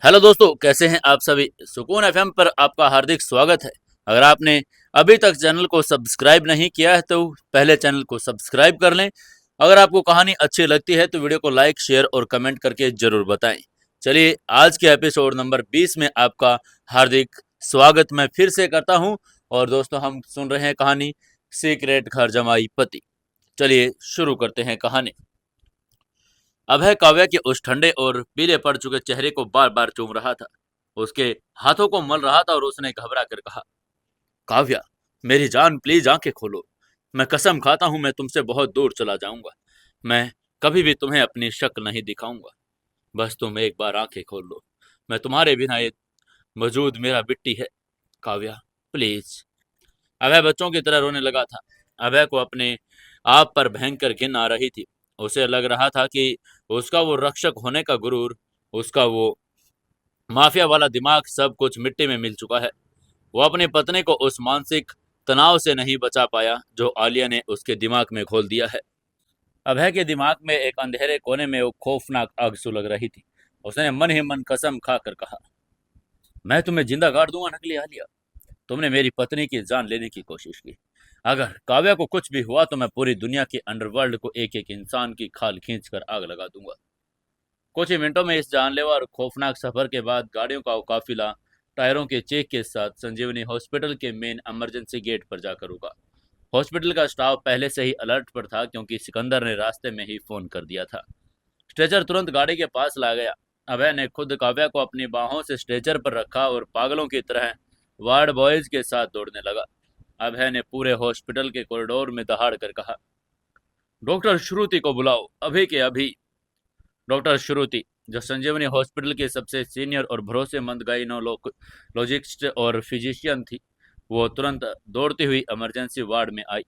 Hello दोस्तों, कैसे हैं आप सभी। सुकून एफएम पर आपका हार्दिक स्वागत है। अगर आपने अभी तक चैनल को सब्सक्राइब नहीं किया है तो पहले चैनल को सब्सक्राइब कर लें। अगर आपको कहानी अच्छी लगती है तो वीडियो को लाइक, शेयर और कमेंट करके जरूर बताएं। चलिए, आज के एपिसोड नंबर 20 में आपका हार्दिक स्वागत मैं फिर से करता हूं। और दोस्तों, हम सुन रहे हैं कहानी सीक्रेट घर जमाई पति। चलिए शुरू करते हैं कहानी। अभय काव्या के उस ठंडे और पीले पड़ चुके चेहरे को बार बार चूम रहा था। उसके हाथों को मल रहा था और उसने घबरा कर कहा, काव्या, मेरी जान, प्लीज आंखें खोलो। मैं कसम खाता हूं, मैं तुमसे बहुत दूर चला जाऊंगा। मैं कभी भी तुम्हें अपनी शक्ल नहीं दिखाऊंगा। बस तुम एक बार आंखें खोल लो। मैं तुम्हारे बिना ये वजूद मेरा मिट्टी है। काव्या, प्लीज। अभय बच्चों की तरह रोने लगा था। अभय को अपने आप पर भयंकर घिन आ रही थी। उसे लग रहा था कि उसका वो रक्षक होने का गुरूर, उसका वो माफिया वाला दिमाग, सब कुछ मिट्टी में मिल चुका है। वो अपनी पत्नी को उस मानसिक तनाव से नहीं बचा पाया जो आलिया ने उसके दिमाग में खोल दिया है। अभय के दिमाग में एक अंधेरे कोने में वो खौफनाक आग सुलग रही थी। उसने मन ही मन कसम खाकर कहा, मैं तुम्हें जिंदा गाड़ दूंगा नकली आलिया। तुमने मेरी पत्नी की जान लेने की कोशिश की। अगर काव्या को कुछ भी हुआ तो मैं पूरी दुनिया के अंडरवर्ल्ड को एक एक इंसान की खाल खींच कर आग लगा दूंगा। कुछ ही मिनटों में इस जानलेवा और खौफनाक सफर के बाद गाड़ियों का वो काफिला टायरों के चेक के साथ संजीवनी हॉस्पिटल के मेन इमरजेंसी गेट पर जाकर रुका। हॉस्पिटल का स्टाफ पहले से ही अलर्ट पर था क्योंकि सिकंदर ने रास्ते में ही फोन कर दिया था। स्ट्रेचर तुरंत गाड़ी के पास ला गया। अभय ने खुद काव्या को अपनी बाहों से स्ट्रेचर पर रखा और पागलों की तरह वार्ड बॉयज के साथ दौड़ने लगा। अभय ने पूरे हॉस्पिटल के कॉरिडोर में दहाड़ कर कहा, डॉक्टर श्रुति को बुलाओ, अभी के अभी। डॉक्टर श्रुति, जो संजीवनी हॉस्पिटल की सबसे सीनियर और भरोसेमंद गाइनोलॉजिस्ट और फिजिशियन थी, वो तुरंत दौड़ती हुई इमरजेंसी वार्ड में आई।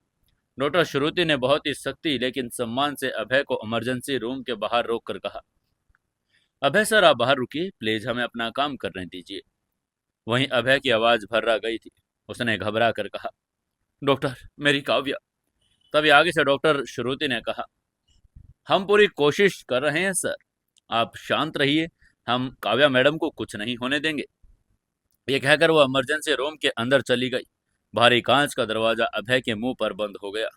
डॉक्टर श्रुति ने बहुत ही सख्ती लेकिन सम्मान से अभय को इमरजेंसी रूम के बाहर रोक कर कहा, अभय सर, आप बाहर रुकिए प्लीज, हमें अपना काम करने दीजिए। वहीं अभय की आवाज भर्रा गई थी। उसने घबरा कर कहा, डॉक्टर, मेरी काव्या। तभी आगे से डॉक्टर श्रुति ने कहा, हम पूरी कोशिश कर रहे हैं सर, आप शांत रहिए, हम काव्या मैडम को कुछ नहीं होने देंगे। ये कहकर वो इमरजेंसी रूम के अंदर चली गई। भारी कांच का दरवाजा अभय के मुंह पर बंद हो गया।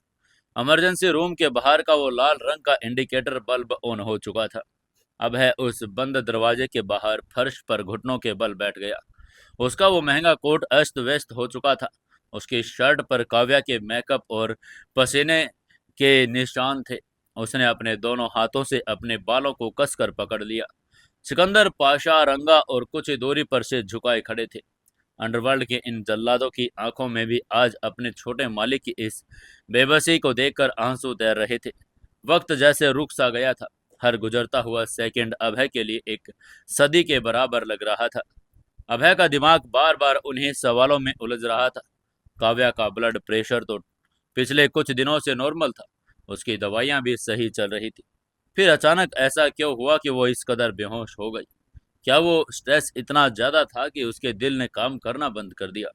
इमरजेंसी रूम के बाहर का वो लाल रंग का इंडिकेटर बल्ब ऑन हो चुका था। अभय उस बंद दरवाजे के बाहर फर्श पर घुटनों के बल बैठ गया। उसका वो महंगा कोट अस्त व्यस्त हो चुका था। उसकी शर्ट पर काव्या के मेकअप और पसीने के निशान थे। उसने अपने दोनों हाथों से अपने बालों को कसकर पकड़ लिया। सिकंदर पाशा, रंगा और कुछ ही दूरी पर से झुकाए खड़े थे। अंडरवर्ल्ड के इन जल्लादों की आंखों में भी आज अपने छोटे मालिक की इस बेबसी को देखकर आंसू तैर रहे थे। वक्त जैसे रुक सा गया था। हर गुजरता हुआ सेकंड अभय के लिए एक सदी के बराबर लग रहा था। अभय का दिमाग बार बार उन्हीं सवालों में उलझ रहा था। काव्या का ब्लड प्रेशर तो पिछले कुछ दिनों से नॉर्मल था। उसकी दवाइयां भी सही चल रही थी। फिर अचानक ऐसा क्यों हुआ कि वो इस कदर बेहोश हो गई। क्या वो स्ट्रेस इतना ज्यादा था कि उसके दिल ने काम करना बंद कर दिया?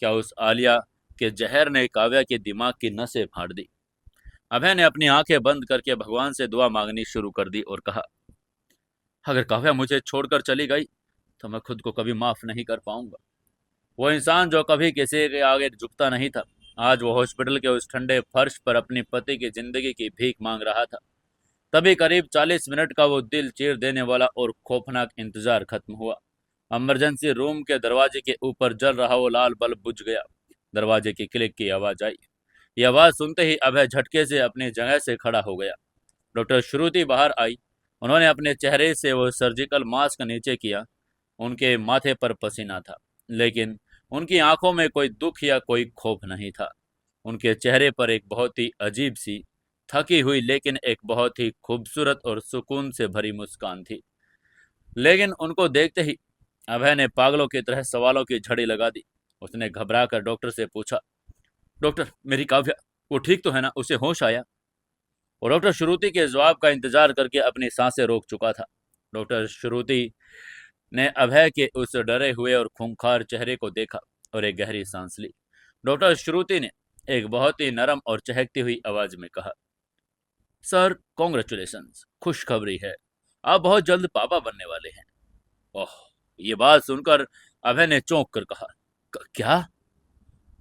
क्या उस आलिया के जहर ने काव्या के दिमाग की नसें फाड़ दी? अभय ने अपनी आंखें बंद करके भगवान से दुआ मांगनी शुरू कर दी और कहा, अगर काव्या मुझे छोड़कर चली गई तो मैं खुद को कभी माफ नहीं कर पाऊंगा। वो इंसान जो कभी किसी के आगे झुकता नहीं था, आज वो हॉस्पिटल के उस ठंडे फर्श पर अपनी पति की जिंदगी की भीख मांग रहा था। तभी करीब 40 मिनट का वो दिल चीर देने वाला और खौफनाक इंतजार खत्म हुआ। इमरजेंसी रूम के दरवाजे के ऊपर जल रहा वो लाल बल्ब बुझ गया। दरवाजे की क्लिक की आवाज आई। ये आवाज सुनते ही अभय झटके से अपनी जगह से खड़ा हो गया। डॉक्टर श्रुति बाहर आई। उन्होंने अपने चेहरे से वो सर्जिकल मास्क नीचे किया। उनके माथे पर पसीना था, लेकिन उनकी आंखों में कोई दुख या कोई खौफ नहीं था। उनके चेहरे पर एक बहुत ही अजीब सी, थकी हुई लेकिन एक बहुत ही खूबसूरत और सुकून से भरी मुस्कान थी। लेकिन उनको देखते ही अभय ने पागलों की तरह सवालों की झड़ी लगा दी। उसने घबरा कर डॉक्टर से पूछा, डॉक्टर, मेरी काव्या, वो ठीक तो है ना, उसे होश आया? और डॉक्टर श्रुति के जवाब का इंतजार करके अपनी सांसें रोक चुका था। डॉक्टर श्रुति ने अभय के उस डरे हुए और खूंखार चेहरे को देखा और एक गहरी सांस ली। डॉक्टर श्रुति ने एक बहुत ही नरम और चहकती हुई आवाज में कहा, सर, कॉन्ग्रेचुलेशंस, खुशखबरी है, आप बहुत जल्द पापा बनने वाले हैं। ओह, ये बात सुनकर अभय ने चौंक कर कहा, क्या?"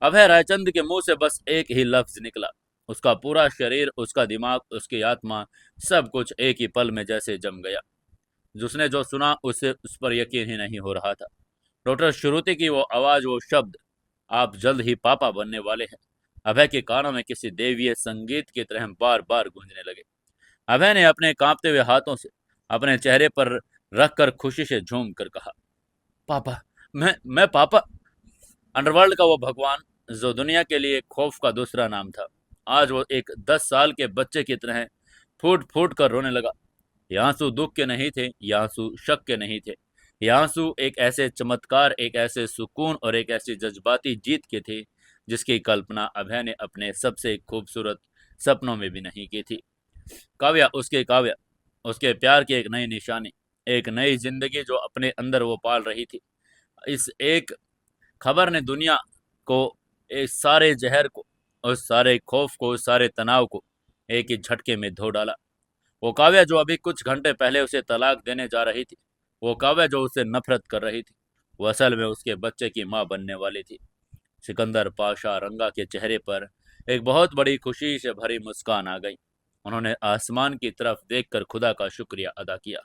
अभय रायचंद के मुंह से बस एक ही लफ्ज निकला। उसका पूरा शरीर, उसका दिमाग, उसकी आत्मा, सब कुछ एक ही पल में जैसे जम गया। जिसने जो सुना उसे उस पर यकीन ही नहीं हो रहा था। डॉक्टर श्रुति की वो आवाज, वो शब्द, "आप जल्द ही पापा बनने वाले हैं", अभय के कानों में किसी देवीय संगीत की तरह बार बार गूंजने लगे। अभय ने अपने कांपते हुए हाथों से अपने चेहरे पर रखकर खुशी से झूम कर कहा, "पापा, मैं पापा"। अंडरवर्ल्ड का वो भगवान, जो दुनिया के लिए खौफ का दूसरा नाम था, आज वो एक 10 साल के बच्चे की तरह फूट फूट कर रोने लगा। ये आंसू दुख के नहीं थे, ये आंसू शक के नहीं थे, ये आंसू एक ऐसे चमत्कार, एक ऐसे सुकून और एक ऐसी जज्बाती जीत के थे जिसकी कल्पना अभय ने अपने सबसे खूबसूरत सपनों में भी नहीं की थी। काव्या, उसके प्यार की एक नई निशानी, एक नई जिंदगी जो अपने अंदर वो पाल रही थी। इस एक खबर ने दुनिया को, इस सारे जहर को, उस सारे खौफ को, उस सारे तनाव को एक ही झटके में धो डाला। वो काव्या जो अभी कुछ घंटे पहले उसे तलाक देने जा रही थी, वो काव्या जो उसे नफरत कर रही थी, वो असल में उसके बच्चे की मां बनने वाली थी। सिकंदर पाशा रंगा के चेहरे पर एक बहुत बड़ी खुशी से भरी मुस्कान आ गई। उन्होंने आसमान की तरफ देखकर खुदा का शुक्रिया अदा किया।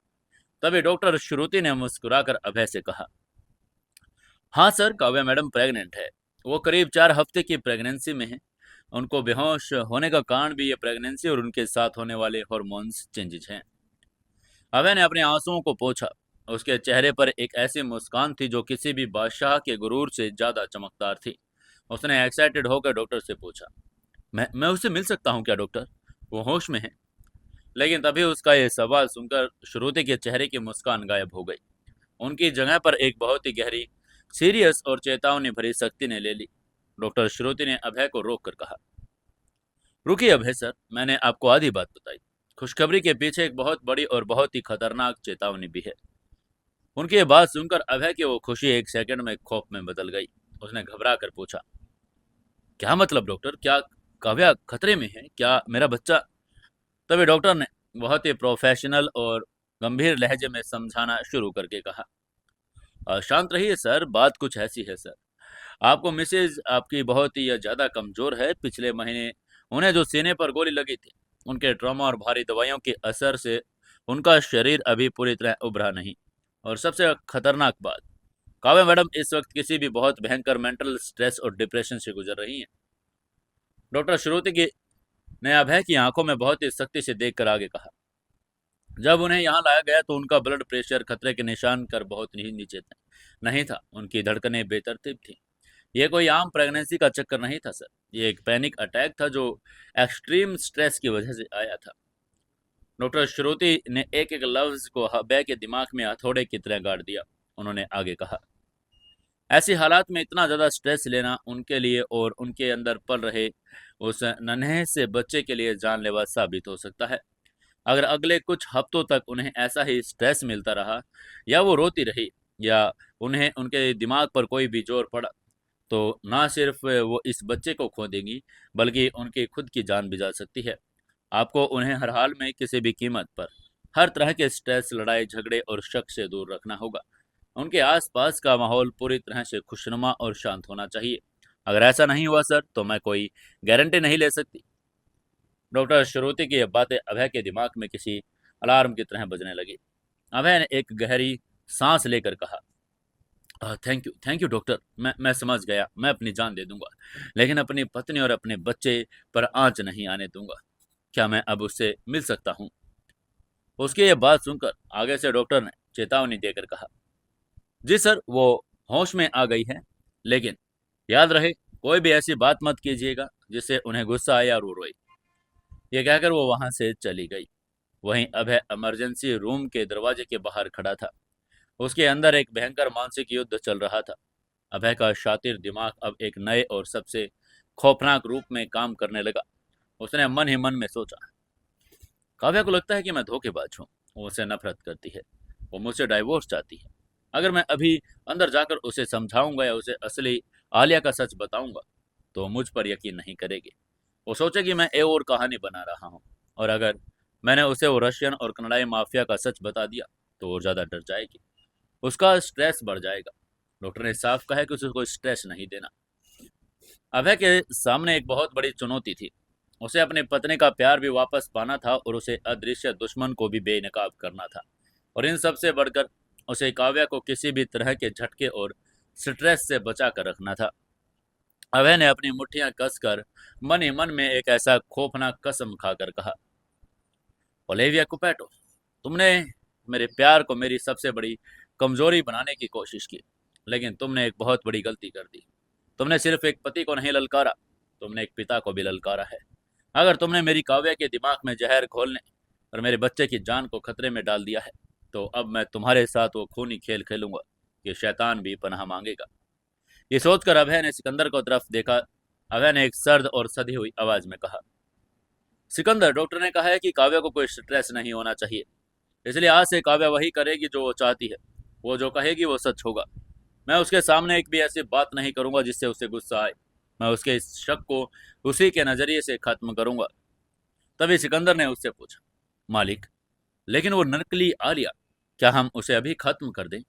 तभी डॉक्टर श्रुति ने मुस्कुराकर अभय से कहा, "हाँ सर, काव्या मैडम प्रेग्नेंट है। वो करीब 4 हफ्ते की प्रेगनेंसी में है। उनको बेहोश होने का कारण भी ये प्रेगनेंसी और उनके साथ होने वाले हार्मोन्स चेंजेस हैं।" अभय ने अपने आंसुओं को पोंछा। उसके चेहरे पर एक ऐसी मुस्कान थी जो किसी भी बादशाह के गुरूर से ज्यादा चमकदार थी। उसने एक्साइटेड होकर डॉक्टर से पूछा, मैं उससे मिल सकता हूँ क्या डॉक्टर? वो होश में है?" लेकिन तभी उसका ये सवाल सुनकर श्रुति के चेहरे की मुस्कान गायब हो गई। उनकी जगह पर एक बहुत ही गहरी, सीरियस और चेतावनी भरी शक्ति ने ले ली। डॉक्टर श्रुति ने अभय को रोक कर कहा, "रुकिए अभय सर, मैंने आपको आधी बात बताई। खुशखबरी के पीछे एक बहुत बड़ी और बहुत ही खतरनाक चेतावनी भी है।" उनकी ये बात सुनकर अभय की वो खुशी एक सेकंड में खौफ में बदल गई। उसने घबरा कर पूछा, "क्या मतलब डॉक्टर? क्या काव्या खतरे में है? क्या मेरा बच्चा?" तभी डॉक्टर ने बहुत ही प्रोफेशनल और गंभीर लहजे में समझाना शुरू करके कहा, शांत रहिए सर, बात कुछ ऐसी है सर। आपको मिसेज आपकी बहुत ही ज़्यादा कमज़ोर है। पिछले महीने उन्हें जो सीने पर गोली लगी थी, उनके ट्रॉमा और भारी दवाइयों के असर से उनका शरीर अभी पूरी तरह उभरा नहीं। और सबसे खतरनाक बात, काव्या मैडम इस वक्त किसी भी बहुत भयंकर मेंटल स्ट्रेस और डिप्रेशन से गुजर रही हैं। डॉक्टर श्रुति की ने अभय की आंखों में बहुत ही सख्ती से देखकर आगे कहा, "जब उन्हें यहाँ लाया गया तो उनका ब्लड प्रेशर खतरे के निशान कर बहुत ही नीचे था, नहीं था। उनकी धड़कनें बेतरतीब थी। ये कोई आम प्रेगनेंसी का चक्कर नहीं था सर। ये एक पैनिक अटैक था जो एक्सट्रीम स्ट्रेस की वजह से आया था।" डॉक्टर श्रुति ने एक एक लफ्ज को अभय के दिमाग में हथौड़े की तरह गाड़ दिया। उन्होंने आगे कहा, "ऐसी हालात में इतना ज़्यादा स्ट्रेस लेना उनके लिए और उनके अंदर पल रहे उस नन्हे से बच्चे के लिए जानलेवा साबित हो सकता है। अगर अगले कुछ हफ्तों तक उन्हें ऐसा ही स्ट्रेस मिलता रहा, या वो रोती रही, या उन्हें उनके दिमाग पर कोई भी जोर पड़ा, तो ना सिर्फ वो इस बच्चे को खो देंगी, बल्कि उनकी खुद की जान भी जा सकती है। आपको उन्हें हर हाल में, किसी भी कीमत पर, हर तरह के स्ट्रेस, लड़ाई झगड़े और शक से दूर रखना होगा। उनके आसपास का माहौल पूरी तरह से खुशनुमा और शांत होना चाहिए। अगर ऐसा नहीं हुआ सर, तो मैं कोई गारंटी नहीं ले सकती।" डॉक्टर श्रुति की ये बातें अभय के दिमाग में किसी अलार्म की तरह बजने लगी। अभय ने एक गहरी सांस लेकर कहा, थैंक यू डॉक्टर, मैं समझ गया। मैं अपनी जान दे दूंगा, लेकिन अपनी पत्नी और अपने बच्चे पर आंच नहीं आने दूंगा। क्या मैं अब उससे मिल सकता हूँ?" उसकी ये बात सुनकर आगे से डॉक्टर ने चेतावनी देकर कहा, "जी सर, वो होश में आ गई है, लेकिन याद रहे, कोई भी ऐसी बात मत कीजिएगा जिससे उन्हें गुस्सा आए और वो रोए।" ये कहकर वो वहां से चली गई। वहीं अभय इमरजेंसी रूम के दरवाजे के बाहर खड़ा था। उसके अंदर एक भयंकर मानसिक युद्ध चल रहा था। अभय का शातिर दिमाग अब एक नए और सबसे खौफनाक रूप में काम करने लगा। उसने मन ही मन में सोचा, काव्या को लगता है कि मैं धोखेबाज हूँ। वो मुझसे नफरत करती है, वो मुझसे डाइवोर्स चाहती है। अगर मैं अभी अंदर जाकर उसे समझाऊंगा या उसे असली आलिया का सच बताऊंगा, तो मुझ पर यकीन नहीं करेगी। वो सोचेगी मैं एक और कहानी बना रहा हूँ। और अगर मैंने उसे वो रशियन और कनाडाई माफिया का सच बता दिया, तो वो ज़्यादा डर जाएगी। उसका स्ट्रेस बढ़ जाएगा। डॉक्टर ने साफ कहा कि उसे कोई स्ट्रेस नहीं देना। अभय के सामने एक बहुत बड़ी चुनौती थी। उसे अपनी पत्नी का प्यार भी वापस पाना था और उसे अदृश्य दुश्मन को भी बेनकाब करना था। और इन सबसे बढ़कर उसे काव्या को किसी भी तरह के झटके और स्ट्रेस से बचा कर रखना था। अभय ने अपनी मुट्ठियां कसकर मन ही मन में एक ऐसा खौफनाक कसम खाकर कहा, ओलिविया कुपैटो, तुमने मेरे प्यार को मेरी सबसे बड़ी कमजोरी बनाने की कोशिश की, लेकिन तुमने एक बहुत बड़ी गलती कर दी। तुमने सिर्फ एक पति को नहीं ललकारा, तुमने एक पिता को भी ललकारा है। अगर तुमने मेरी काव्या के दिमाग में जहर घोलने और मेरे बच्चे की जान को खतरे में डाल दिया है, तो अब मैं तुम्हारे साथ वो खूनी खेल खेलूंगा कि शैतान भी पनाह मांगेगा। ये सोचकर अभय ने सिकंदर को तरफ देखा। अभय ने एक सर्द और सधी हुई आवाज में कहा, सिकंदर, डॉक्टर ने कहा है कि काव्या को कोई स्ट्रेस नहीं होना चाहिए, इसलिए आज से काव्या वही करेगी जो वो चाहती है। वो जो कहेगी वो सच होगा। मैं उसके सामने एक भी ऐसी बात नहीं करूंगा जिससे उसे गुस्सा आए। मैं उसके इस शक को उसी के नजरिए से खत्म करूंगा। तभी सिकंदर ने उससे पूछा, मालिक, लेकिन वो नकली आलिया, क्या हम उसे अभी खत्म कर दें?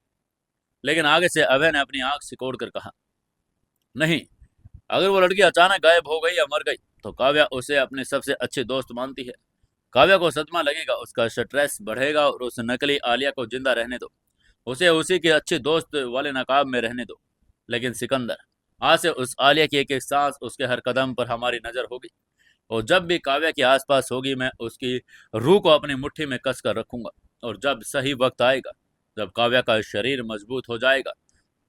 लेकिन आगे से अभय ने अपनी आंख सिकोड़ कर कहा, नहीं, अगर वो लड़की अचानक गायब हो गई या मर गई तो काव्या उसे अपने सबसे अच्छे दोस्त मानती है। काव्या को सदमा लगेगा, उसका स्ट्रेस बढ़ेगा और उस नकली आलिया को जिंदा रहने दो। उसे उसी के अच्छे दोस्त वाले नकाब में रहने दो। लेकिन सिकंदर, आज से उस आलिया की एक एक सांस, उसके हर कदम पर हमारी नजर होगी। और जब भी काव्या के आसपास होगी, मैं उसकी रूह को अपनी मुट्ठी में कस कर रखूंगा। और जब सही वक्त आएगा, जब काव्या का शरीर मजबूत हो जाएगा,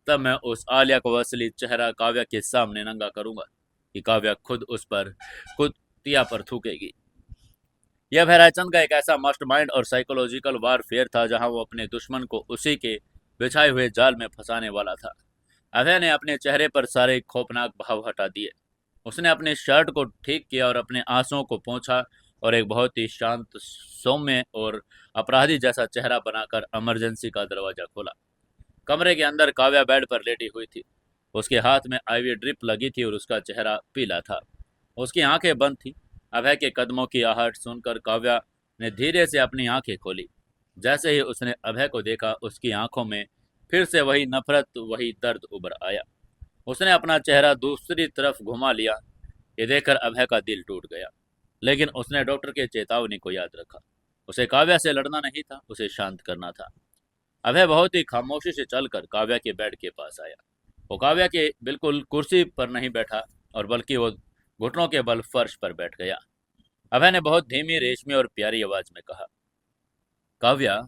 तब मैं उस आलिया को असली चेहरा काव्या के सामने नंगा करूंगा कि काव्या खुद उस पर कुतिया पर थूकेगी। यह भैराचंद का एक ऐसा मास्टरमाइंड और साइकोलॉजिकल वारफेयर था जहां वो अपने दुश्मन को उसी के बिछाए हुए जाल में फंसाने वाला था। अभय ने अपने चेहरे पर सारे खौफनाक भाव हटा दिए। उसने अपने शर्ट को ठीक किया और अपने आंसुओं को पोंछा और एक बहुत ही शांत, सौम्य और अपराधी जैसा चेहरा बनाकर इमरजेंसी का दरवाजा खोला। कमरे के अंदर काव्या बेड पर लेटी हुई थी। उसके हाथ में आईवी ड्रिप लगी थी और उसका चेहरा पीला था। उसकी आंखें बंद थी। अभय के कदमों की आहट सुनकर काव्या ने धीरे से अपनी आंखें खोली। जैसे ही उसने अभय को देखा, उसकी आंखों में फिर से वही नफरत, वही दर्द उभर आया। उसने अपना चेहरा दूसरी तरफ घुमा लिया। ये देखकर अभय का दिल टूट गया, लेकिन उसने डॉक्टर के चेतावनी को याद रखा। उसे काव्या से लड़ना नहीं था, उसे शांत करना था। अभय बहुत ही खामोशी से चलकर काव्या के बेड के पास आया। वो काव्या के बिल्कुल कुर्सी पर नहीं बैठा, और बल्कि वो घुटनों के बल फर्श पर बैठ गया। अभय ने बहुत धीमी, रेशमी और प्यारी आवाज में कहा, काव्या।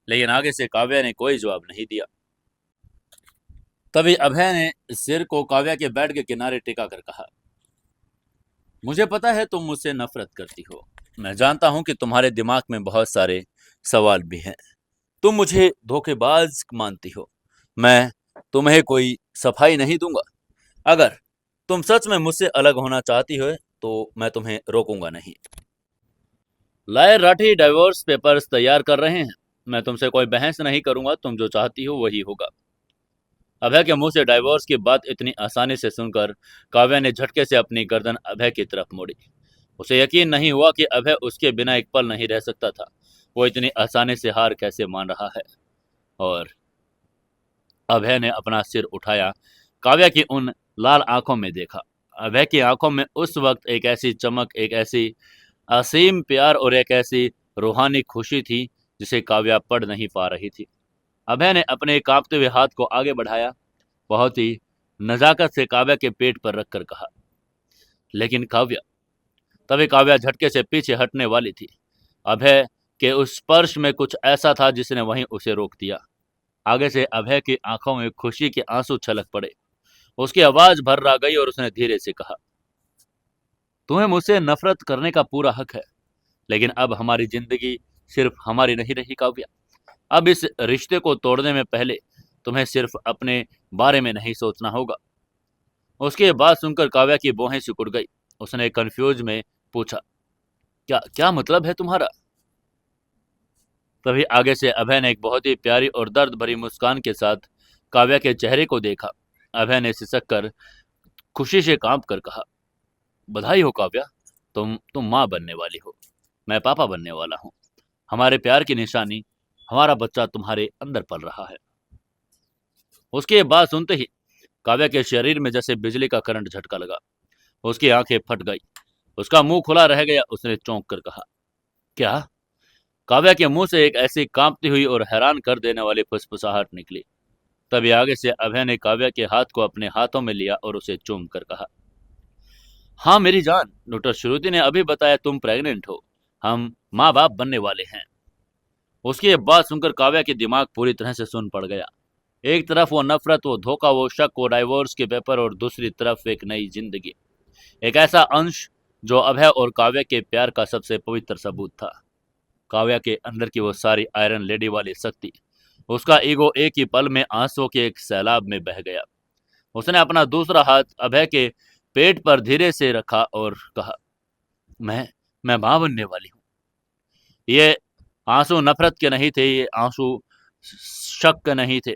लेकिन आगे से काव्या ने कोई जवाब नहीं दिया। तभी अभय ने सिर को काव्या के बेड के किनारे टिका कर कहा, मुझे पता है तुम मुझसे नफरत करती हो। मैं जानता हूं कि तुम्हारे दिमाग में बहुत सारे सवाल भी हैं। तुम मुझे धोखेबाज मानती हो। मैं तुम्हें कोई सफाई नहीं दूंगा। अगर तुम सच में मुझसे अलग होना चाहती हो तो मैं तुम्हें रोकूंगा नहीं। लायर राठी डाइवोर्स पेपर्स तैयार कर रहे हैं। मैं तुमसे कोई बहस नहीं करूंगा, तुम जो चाहती हो वही होगा। अभय के मुंह से डाइवोर्स की बात इतनी आसानी से सुनकर काव्या ने झटके से अपनी गर्दन अभय की तरफ मोड़ी। उसे यकीन नहीं हुआ कि अभय उसके बिना एक पल नहीं रह सकता था। वो इतनी आसानी से हार कैसे मान रहा है। और अभय ने अपना सिर उठाया, काव्या की उन लाल आंखों में देखा। अभय की आंखों में उस वक्त एक ऐसी चमक, एक ऐसी असीम प्यार और एक ऐसी रूहानी खुशी थी जिसे काव्या पढ़ नहीं पा रही थी। अभय ने अपने कांपते हुए हाथ को आगे बढ़ाया, बहुत ही नजाकत से काव्या के पेट पर रखकर कहा, लेकिन काव्या। तभी काव्या झटके से पीछे हटने वाली थी। अभय के उस स्पर्श में कुछ ऐसा था जिसने वहीं उसे रोक दिया। आगे से अभय की आंखों में खुशी के आंसू छलक पड़े। उसकी आवाज भर्रा गई और उसने धीरे से कहा, तुम्हें मुझसे नफरत करने का पूरा हक है, लेकिन अब हमारी जिंदगी सिर्फ हमारी नहीं रही काव्या। अब इस रिश्ते को तोड़ने में पहले तुम्हें सिर्फ अपने बारे में नहीं सोचना होगा। उसके बाद सुनकर काव्या की भौहें सिकुड़ गई। उसने कंफ्यूज में पूछा, क्या क्या मतलब है तुम्हारा? तभी आगे से अभय ने एक बहुत ही प्यारी और दर्द भरी मुस्कान के साथ काव्या के चेहरे को देखा। अभय ने सिसक कर खुशी से कांप कर कहा, बधाई हो काव्या, तुम माँ बनने वाली हो। मैं पापा बनने वाला हूँ। हमारे प्यार की निशानी, हमारा बच्चा तुम्हारे अंदर पल रहा है। उसकी ये बात सुनते ही काव्या के शरीर में जैसे बिजली का करंट झटका लगा। उसकी आंखें फट गई, उसका मुंह खुला रह गया। उसने चौंक कर कहा, क्या? काव्या के मुंह से एक ऐसी कांपती हुई और हैरान कर देने वाली फुसफुसाहट निकली। तभी आगे से अभय ने काव्या के हाथ को अपने हाथों में लिया और उसे चूम कर कहा, हाँ मेरी जान, डॉक्टर श्रुति ने अभी बताया तुम प्रेग्नेंट हो। हम माँ बाप बनने वाले हैं। उसकी ये बात सुनकर काव्या के दिमाग पूरी तरह से सुन पड़ गया। एक तरफ वो नफरत, वो धोखा, वो शक, वो डाइवोर्स के पेपर, और दूसरी तरफ एक नई जिंदगी, एक ऐसा अंश जो अभय और काव्या के प्यार का सबसे पवित्र सबूत था। काव्या के अंदर की वो सारी आयरन लेडी वाली शक्ति, उसका ईगो एक ही पल में आंसुओं के एक सैलाब में बह गया। उसने अपना दूसरा हाथ अभय के पेट पर धीरे से रखा और कहा, मैं मां बनने वाली हूँ। ये आंसू नफरत के नहीं थे, ये आंसू शक के नहीं थे,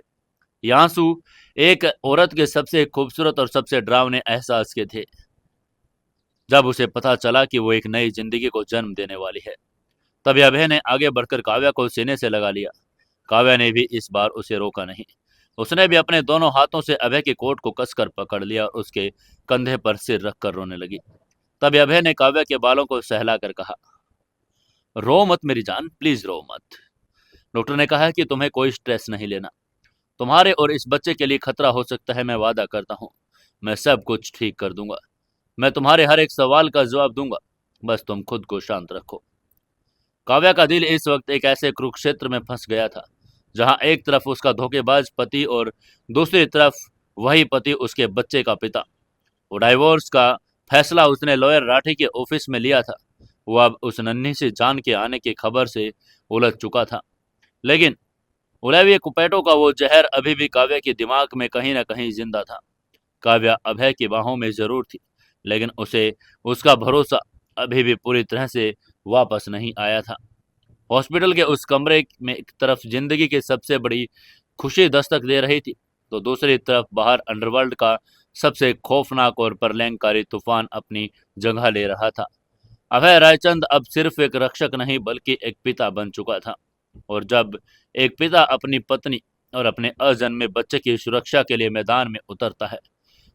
ये आंसू एक औरत के सबसे खूबसूरत और सबसे डरावने एहसास के थे, जब उसे पता चला कि वो एक नई जिंदगी को जन्म देने वाली है। तभी अभय ने आगे बढ़कर काव्या को सीने से लगा लिया। काव्या ने भी इस बार उसे रोका नहीं। उसने भी अपने दोनों हाथों से अभय के कोट को कसकर पकड़ लिया और उसके कंधे पर सिर रखकर रोने लगी। तभी अभय ने काव्या के बालों को सहलाकर कहा, रो मत मेरी जान, प्लीज रो मत। डॉक्टर ने कहा है कि तुम्हें कोई स्ट्रेस नहीं लेना। तुम्हारे और इस बच्चे के लिए खतरा हो सकता है, मैं वादा करता हूँ, मैं सब कुछ ठीक कर दूंगा। मैं तुम्हारे हर एक सवाल का जवाब दूंगा, बस तुम खुद को शांत रखो। काव्या का दिल इस वक्त एक ऐसे कुरुक्षेत्र में फंस गया था, जहां एक तरफ उसका धोखेबाज पति और दूसरी तरफ वही पति उसके बच्चे का पिता। वो डाइवोर्स का फैसला उसने लॉयर राठी के ऑफिस में लिया था। वो अब उस नन्ही सी जान के आने की खबर से उलझ चुका था। लेकिन ओलिविया कुपैटो का वो जहर अभी भी काव्या के दिमाग में कहीं ना कहीं जिंदा था। काव्या अभय की बाहों में जरूर थी, लेकिन उसे उसका भरोसा अभी भी पूरी तरह से वापस नहीं आया था। हॉस्पिटल के उस कमरे में एक तरफ जिंदगी की सबसे बड़ी खुशी दस्तक दे रही थी, तो दूसरी तरफ बाहर अंडरवर्ल्ड का सबसे खौफनाक और प्रलयंकारी तूफान अपनी जगह ले रहा था। अभय रायचंद अब सिर्फ एक रक्षक नहीं बल्कि एक पिता बन चुका था। और जब एक पिता अपनी पत्नी और अपने अजन्मे बच्चे की सुरक्षा के लिए मैदान में उतरता है,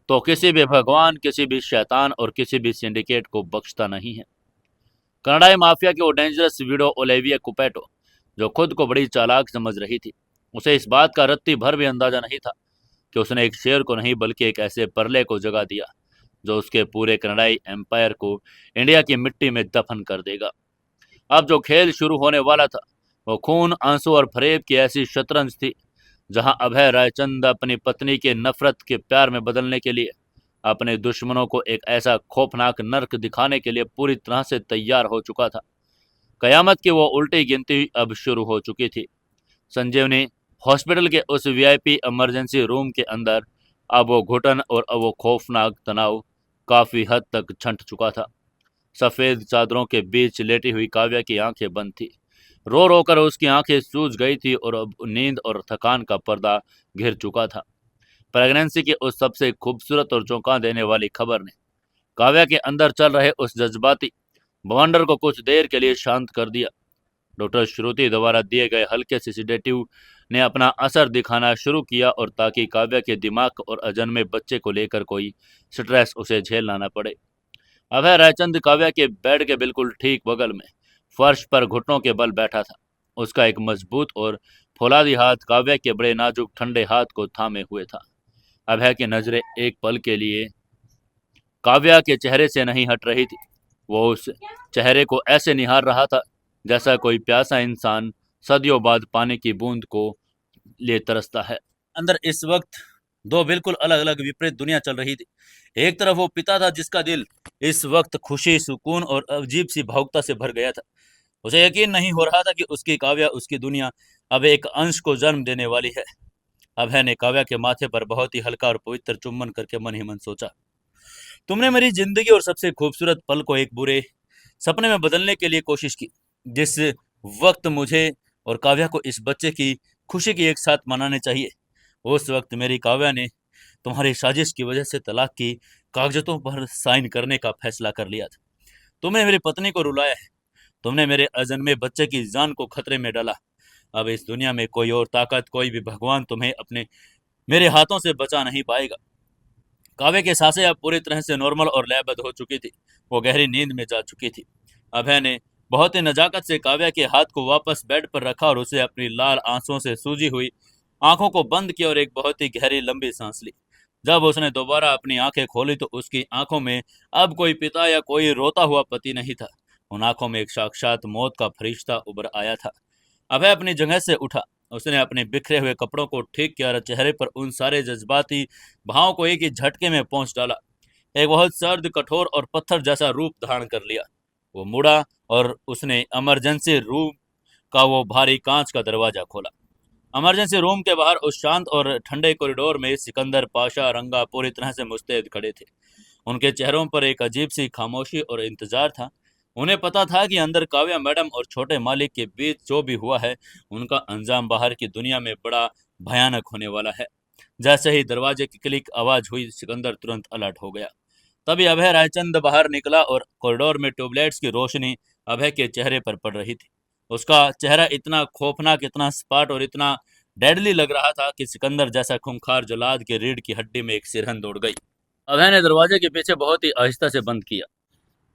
तो किसी भी भगवान, किसी भी शैतान और किसी भी सिंडिकेट को बख्शता नहीं है। कनाडाई माफिया की वो डेंजरस वीडो ओलिविया कुपैटो, जो खुद को बड़ी चालाक समझ रही थी, उसे इस बात का रत्ती भर भी अंदाजा नहीं था कि उसने एक शेर को नहीं बल्कि एक ऐसे परले को जगा दिया जो उसके पूरे कनाडाई एम्पायर को इंडिया की मिट्टी में दफन कर देगा। अब जो खेल शुरू होने वाला था, वो खून, आंसू और फरेब की ऐसी शतरंज थी, जहां अभय रायचंद अपनी पत्नी के नफरत के प्यार में बदलने के लिए, अपने दुश्मनों को एक ऐसा खौफनाक नर्क दिखाने के लिए पूरी तरह से तैयार हो चुका था। कयामत की वो उल्टी गिनती अब शुरू हो चुकी थी। संजीवनी हॉस्पिटल के उस वीआईपी इमरजेंसी रूम के अंदर अब वो घुटन और अब वो खौफनाक तनाव काफी हद तक छंट चुका था। सफेद चादरों के बीच लेटी हुई काव्या की आंखें बंद थी। रो रो कर उसकी आंखें सूज गई थी और अब नींद और थकान का पर्दा घिर चुका था। प्रेगनेंसी की उस सबसे खूबसूरत और चौंका देने वाली खबर ने काव्या के अंदर चल रहे उस जज्बाती बवंडर को कुछ देर के लिए शांत कर दिया। डॉक्टर श्रुति द्वारा दिए गए हल्के से सिडेटिव ने अपना असर दिखाना शुरू किया, और ताकि काव्या के दिमाग और अजन्मे बच्चे को लेकर कोई स्ट्रेस उसे झेलना न पड़े। अभय रायचंद काव्या के बेड के बिल्कुल ठीक बगल में फर्श पर घुटनों के बल बैठा था। उसका एक मजबूत और फौलादी हाथ काव्या के बड़े नाजुक ठंडे हाथ को थामे हुए था। अभय की नजरें एक पल के लिए काव्या के चेहरे से नहीं हट रही थी। वो उस चेहरे को ऐसे निहार रहा था जैसा कोई प्यासा इंसान सदियों बाद पानी की बूंद को लिए तरसता है। अंदर इस वक्त दो बिल्कुल अलग अलग विपरीत दुनिया चल रही थी। एक तरफ वो पिता था जिसका दिल इस वक्त खुशी, सुकून और अजीब सी भावुकता से भर गया था। उसे यकीन नहीं हो रहा था कि उसकी काव्या, उसकी दुनिया अब एक अंश को जन्म देने वाली है। अभय ने काव्या के माथे पर बहुत ही हल्का और पवित्र चुम्बन करके मन ही मन सोचा, तुमने मेरी जिंदगी और सबसे खूबसूरत पल को एक बुरे सपने में बदलने के लिए कोशिश की। जिस वक्त मुझे और काव्या को इस बच्चे की खुशी की एक साथ मनाने चाहिए, उस वक्त मेरी काव्या ने तुम्हारी साजिश की वजह से तलाक की कागजों पर साइन करने का फैसला कर लिया था। तुमने मेरी पत्नी को रुलाया है, तुमने मेरे अजन्मे बच्चे की जान को खतरे में डाला। अब इस दुनिया में कोई और ताकत, कोई भी भगवान तुम्हें अपने मेरे हाथों से बचा नहीं पाएगा। काव्या की सांसें अब पूरी तरह से नॉर्मल और लयबद्ध हो चुकी थी। वो गहरी नींद में जा चुकी थी। अभय ने बहुत ही नजाकत से काव्या के हाथ को वापस बेड पर रखा और उसे अपनी लाल आंसुओं से सूजी हुई आंखों को बंद किया और एक बहुत ही गहरी लंबी सांस ली। जब उसने दोबारा अपनी आंखें खोली तो उसकी आंखों में अब कोई पिता या कोई रोता हुआ पति नहीं था। उन आंखों में एक साक्षात मौत का फरिश्ता उभर आया था। अभय अपनी जगह से उठा। उसने अपने बिखरे हुए कपड़ों को ठीक किया और चेहरे पर उन सारे जज्बाती भावों को एक ही झटके में पहुंच डाला। एक बहुत सर्द, कठोर और पत्थर जैसा रूप धारण कर लिया। वो मुड़ा और उसने इमरजेंसी रूम का वो भारी कांच का दरवाजा खोला। इमरजेंसी रूम के बाहर उस शांत और ठंडे कॉरिडोर में सिकंदर पाशा रंगा पूरी तरह से मुस्तैद खड़े थे। उनके चेहरों पर एक अजीब सी खामोशी और इंतजार था। उन्हें पता था कि अंदर काव्या मैडम और छोटे मालिक के बीच जो भी हुआ है, उनका अंजाम बाहर की दुनिया में बड़ा भयानक होने वाला है। जैसे ही दरवाजे की क्लिक आवाज हुई, सिकंदर तुरंत अलर्ट हो गया। तभी अभय रायचंद बाहर निकला और कॉरिडोर में ट्यूबलाइट्स की रोशनी अभय के चेहरे पर पड़ रही थी। उसका चेहरा इतना खौफनाक, इतना स्पाट और इतना डेडली लग रहा था कि सिकंदर जैसा खूंखार जलाद के रीढ़ की हड्डी में एक सिरहन दौड़ गई। अभय ने दरवाजे के पीछे बहुत ही आहिस्ता से बंद किया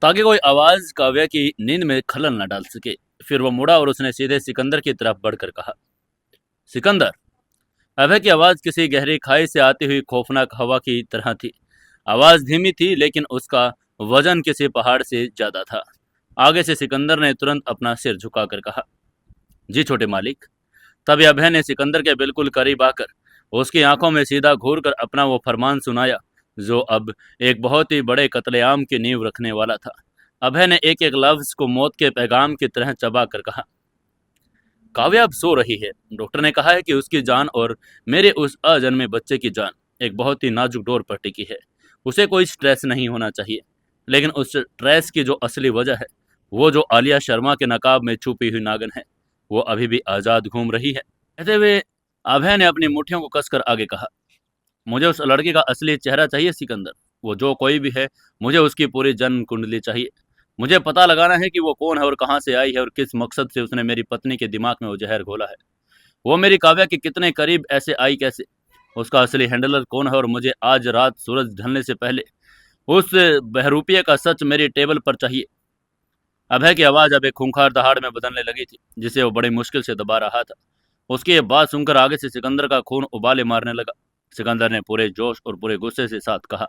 ताकि कोई आवाज काव्या की नींद में खलल न डाल सके। फिर वो मुड़ा और उसने सीधे सिकंदर की तरफ बढ़कर कहा, सिकंदर। अभय की आवाज किसी गहरी खाई से आती हुई खौफनाक हवा की तरह थी। आवाज धीमी थी लेकिन उसका वजन किसी पहाड़ से ज्यादा था। आगे से सिकंदर ने तुरंत अपना सिर झुकाकर कहा, जी छोटे मालिक। तभी अभय ने सिकंदर के बिल्कुल करीब आकर उसकी आंखों में सीधा घूरकर अपना वो फरमान सुनाया जो अब एक बहुत ही बड़े कत्लेआम की नींव रखने वाला था। अभय ने एक एक लफ्ज को मौत के पैगाम की तरह चबा कर कहा, काव्या अब सो रही है। डॉक्टर ने कहा है कि उसकी जान और मेरे उस अजन्मे बच्चे की जान एक बहुत ही नाजुक डोर पर टिकी है। उसे कोई स्ट्रेस नहीं होना चाहिए। लेकिन उस स्ट्रेस की जो असली वजह है, वो जो आलिया शर्मा के नकाब में छुपी हुई नागिन है, वो अभी भी आज़ाद घूम रही है। कहते हुए अभय ने अपनी मुट्ठियों को कसकर आगे कहा, मुझे उस लड़की का असली चेहरा चाहिए सिकंदर। वो जो कोई भी है, मुझे उसकी पूरी जन्म कुंडली चाहिए। मुझे पता लगाना है कि वो कौन है और कहाँ से आई है और किस मकसद से उसने मेरी पत्नी के दिमाग में वो जहर घोला है। वो मेरी काव्या के कितने करीब ऐसे आई कैसे? उसका असली हैंडलर कौन है? और मुझे आज रात सूरज ढलने से पहले उस बहरूपिये का सच मेरी टेबल पर चाहिए। अभय की आवाज़ अब एक खूंखार दहाड़ में बदलने लगी थी, जिसे वो बड़ी मुश्किल से दबा रहा था। उसकी ये बात सुनकर आगे से सिकंदर का खून उबाले मारने लगा। सिकंदर ने पूरे जोश और पूरे गुस्से से साथ कहा,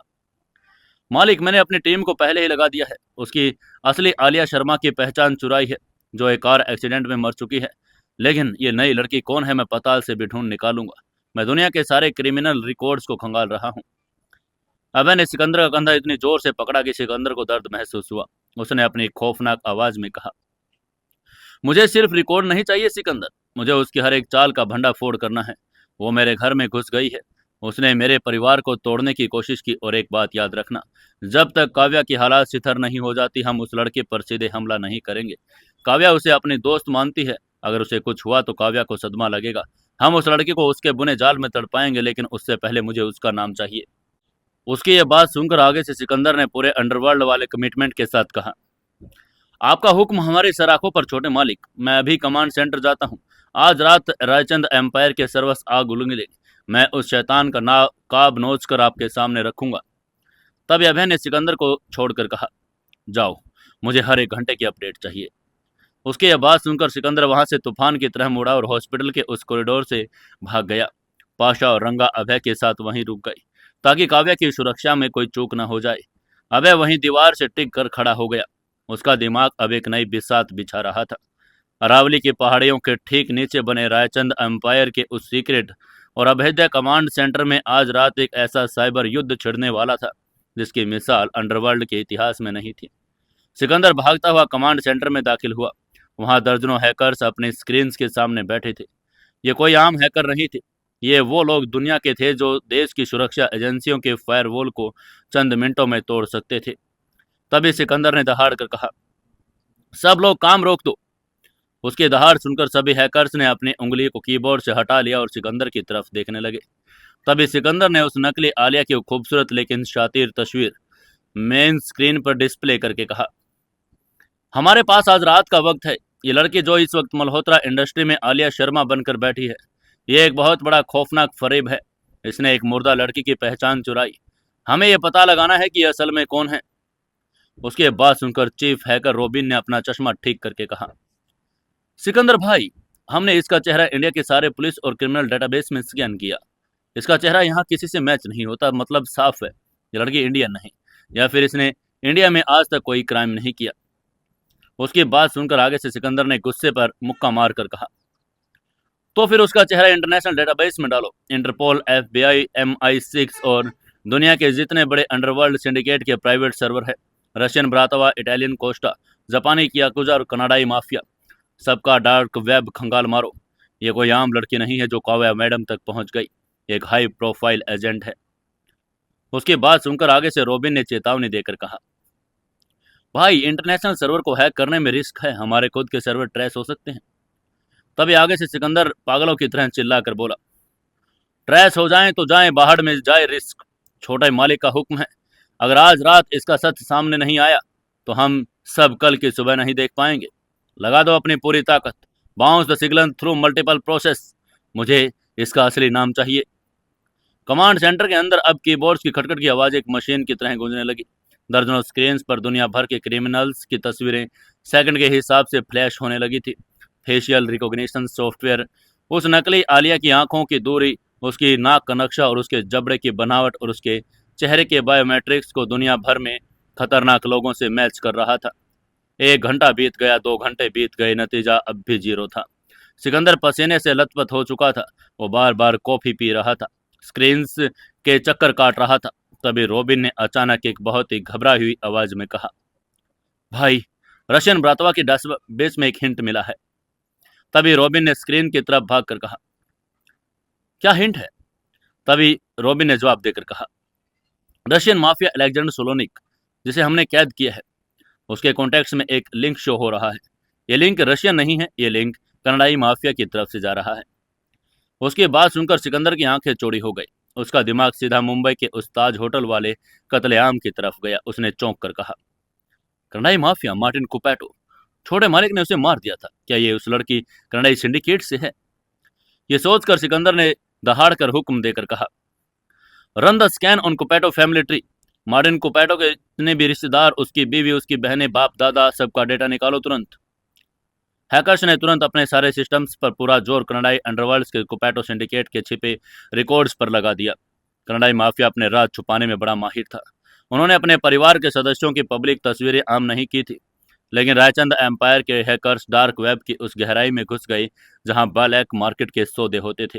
मालिक, मैंने अपनी टीम को पहले ही लगा दिया है। उसकी असली आलिया शर्मा की पहचान चुराई है, जो एक कार एक्सीडेंट में मर चुकी है। लेकिन ये नई लड़की कौन है, मैं पाताल से भी ढूंढ निकालूंगा। मैं दुनिया के सारे क्रिमिनल रिकॉर्ड्स को खंगाल रहा हूँ। अभय ने सिकंदर का कंधा इतनी जोर से पकड़ा कि सिकंदर को दर्द महसूस हुआ। उसने अपनी खौफनाक आवाज में कहा, मुझे सिर्फ रिकॉर्ड नहीं चाहिए सिकंदर, मुझे उसकी हर एक चाल का भंडा फोड़ करना है। वो मेरे घर में घुस गई है। उसने मेरे परिवार को तोड़ने की कोशिश की। और एक बात याद रखना, जब तक काव्या की हालात सिथर नहीं हो जाती, हम उस लड़के पर सीधे हमला नहीं करेंगे। काव्या उसे अपनी दोस्त मानती है। अगर उसे कुछ हुआ तो काव्या को सदमा लगेगा। हम उस लड़के को उसके बुने जाल में तड़पाएंगे, लेकिन उससे पहले मुझे उसका नाम चाहिए। उसकी ये बात सुनकर आगे से सिकंदर ने पूरे अंडरवर्ल्ड वाले कमिटमेंट के साथ कहा, आपका हुक्म हमारी सराखों पर छोटे मालिक। मैं अभी कमांड सेंटर जाता हूँ। आज रात रायचंद एम्पायर के सर्वस आग उगलेंगे। मैं उस शैतान का नाकाब नोच कर आपके सामने रखूंगा। तब अभय ने सिकंदर को छोड़कर कहा, जाओ, मुझे हर एक घंटे की अपडेट चाहिए। उसकी यह बात सुनकर सिकंदर वहां से तूफान की तरह मुड़ा और हॉस्पिटल के उस कॉरिडोर से भाग गया। पाशा और रंगा अभय के साथ वहीं रुक गई ताकि काव्या की सुरक्षा में कोई चूक न हो जाए। अभय वहीं दीवार से टिक कर खड़ा हो गया। उसका दिमाग अब एक नई बिसात बिछा रहा था। अरावली की पहाड़ियों के ठीक नीचे बने रायचंद एम्पायर के उस सीक्रेट और अभेद्य कमांड सेंटर में आज रात एक ऐसा साइबर युद्ध छिड़ने वाला था जिसकी मिसाल अंडरवर्ल्ड के इतिहास में नहीं थी। सिकंदर भागता हुआ कमांड सेंटर में दाखिल हुआ। वहां दर्जनों हैकर्स अपने स्क्रीन के सामने बैठे थे। ये कोई आम हैकर नहीं थे। ये वो लोग दुनिया के थे जो देश की सुरक्षा एजेंसियों के फायरवॉल को चंद मिनटों में तोड़ सकते थे। तभी सिकंदर ने दहाड़ कर कहा, सब लोग काम रोक दो। उसकी दहाड़ सुनकर सभी हैकर्स ने अपनी उंगली को कीबोर्ड से हटा लिया और सिकंदर की तरफ देखने लगे। तभी सिकंदर ने उस नकली आलिया की खूबसूरत लेकिन शातिर तस्वीर मेन स्क्रीन पर डिस्प्ले करके कहा, हमारे पास आज रात का वक्त है। ये लड़की जो इस वक्त मल्होत्रा इंडस्ट्री में आलिया शर्मा बनकर बैठी है, ये एक बहुत बड़ा खौफनाक फरेब है। इसने एक मुर्दा लड़की की पहचान चुराई। हमें यह पता लगाना है कि यह असल में कौन है। उसके बाद सुनकर चीफ हैकर रॉबिन ने अपना चश्मा ठीक करके कहा, सिकंदर भाई, हमने इसका चेहरा इंडिया के सारे पुलिस और क्रिमिनल डेटाबेस में स्कैन किया। इसका चेहरा यहाँ किसी से मैच नहीं होता। मतलब साफ है, ये लड़की इंडियन नहीं, या फिर इसने इंडिया में आज तक कोई क्राइम नहीं किया। उसकी बात सुनकर आगे से सिकंदर ने गुस्से पर मुक्का मार कर कहा, तो फिर उसका चेहरा इंटरनेशनल डेटाबेस में डालो। इंटरपोल, FBI, MI6 और दुनिया के जितने बड़े अंडरवर्ल्ड सिंडिकेट के प्राइवेट सर्वर है, रशियन ब्रातवा, इटालियन कोस्टा, जापानी कियाकुजा और कनाडाई माफिया, सबका डार्क वेब खंगाल मारो। ये कोई आम लड़की नहीं है जो काव्या मैडम तक पहुंच गई, एक हाई प्रोफाइल एजेंट है। उसकी बात सुनकर आगे से रॉबिन ने चेतावनी देकर कहा, भाई, इंटरनेशनल सर्वर को हैक करने में रिस्क है, हमारे खुद के सर्वर ट्रेस हो सकते हैं। तभी आगे से सिकंदर पागलों की तरह चिल्लाकर बोला, ट्रेस हो जाएं तो जाएं, बाहर में जाए रिस्क, छोटे मालिक का हुक्म है। अगर आज रात इसका सच सामने नहीं आया तो हम सब कल की सुबह नहीं देख पाएंगे। लगा दो अपनी पूरी ताकत, bounce the signal through multiple process. मुझे इसका असली नाम चाहिए। कमांड सेंटर के अंदर अब कीबोर्ड्स की खटखट की आवाज एक मशीन की तरह गूंजने लगी। दर्जनों स्क्रीन पर दुनिया भर के क्रिमिनल्स की तस्वीरें सेकंड के हिसाब से फ्लैश होने लगी थी। फेशियल रिकॉग्निशन सॉफ्टवेयर उस नकली आलिया की आंखों की दूरी, उसकी नाक का नक्शा और उसके जबड़े की बनावट और उसके चेहरे के बायोमेट्रिक्स को दुनिया भर में खतरनाक लोगों से मैच कर रहा था। 1 घंटा बीत गया, 2 घंटे बीत गए, नतीजा अब भी 0 था। सिकंदर पसीने से लथपथ हो चुका था। वो बार बार कॉफी पी रहा था, स्क्रीन्स के चक्कर काट रहा था। तभी रॉबिन ने अचानक एक बहुत ही घबराई हुई आवाज में कहा, भाई, रशियन ब्रातवा की डेटाबेस में एक हिंट मिला है। तभी रॉबिन ने स्क्रीन की तरफ भाग कर कहा, क्या हिंट है? तभी रॉबिन ने जवाब देकर कहा, रशियन माफिया अलेक्जेंडर सोलोनिक, जिसे हमने कैद किया है, उसके कॉन्टेक्ट्स में एक लिंक शो हो रहा है। ये लिंक रशियन नहीं है, ये लिंक कनाडाई माफिया की तरफ से जा रहा है। उसकी बात सुनकर सिकंदर की आंखें चौड़ी हो गई। उसका दिमाग सीधा मुंबई के उस ताज होटल वाले कत्लेआम की तरफ गया। उसने चौंक कर कहा, कनाडाई माफिया, मार्टिन कुपैटो, छोटे मालिक ने उसे मार दिया था। क्या ये उस लड़की कनाडाई सिंडिकेट से है? ये सोचकर सिकंदर ने दहाड़ कर हुक्म देकर कहा, run the scan on Cupato family tree. Martin Cupato के जितने भी रिश्तेदार, उसकी बीवी, उसकी बहनें, बाप दादा, सबका डेटा निकालो तुरंत। हैकर्स ने तुरंत अपने सारे सिस्टम्स पर पूरा जोर कनाडाई अंडरवर्ल्ड के कुपैटो सिंडिकेट के छिपे रिकॉर्ड्स पर लगा दिया। कनाडाई माफिया अपने राज छुपाने में बड़ा माहिर था। उन्होंने अपने परिवार के सदस्यों की पब्लिक तस्वीरें आम नहीं की थी, लेकिन रायचंद एम्पायर के हैकर्स डार्क वेब की उस गहराई में घुस गए जहां ब्लैक मार्केट के सौदे होते थे।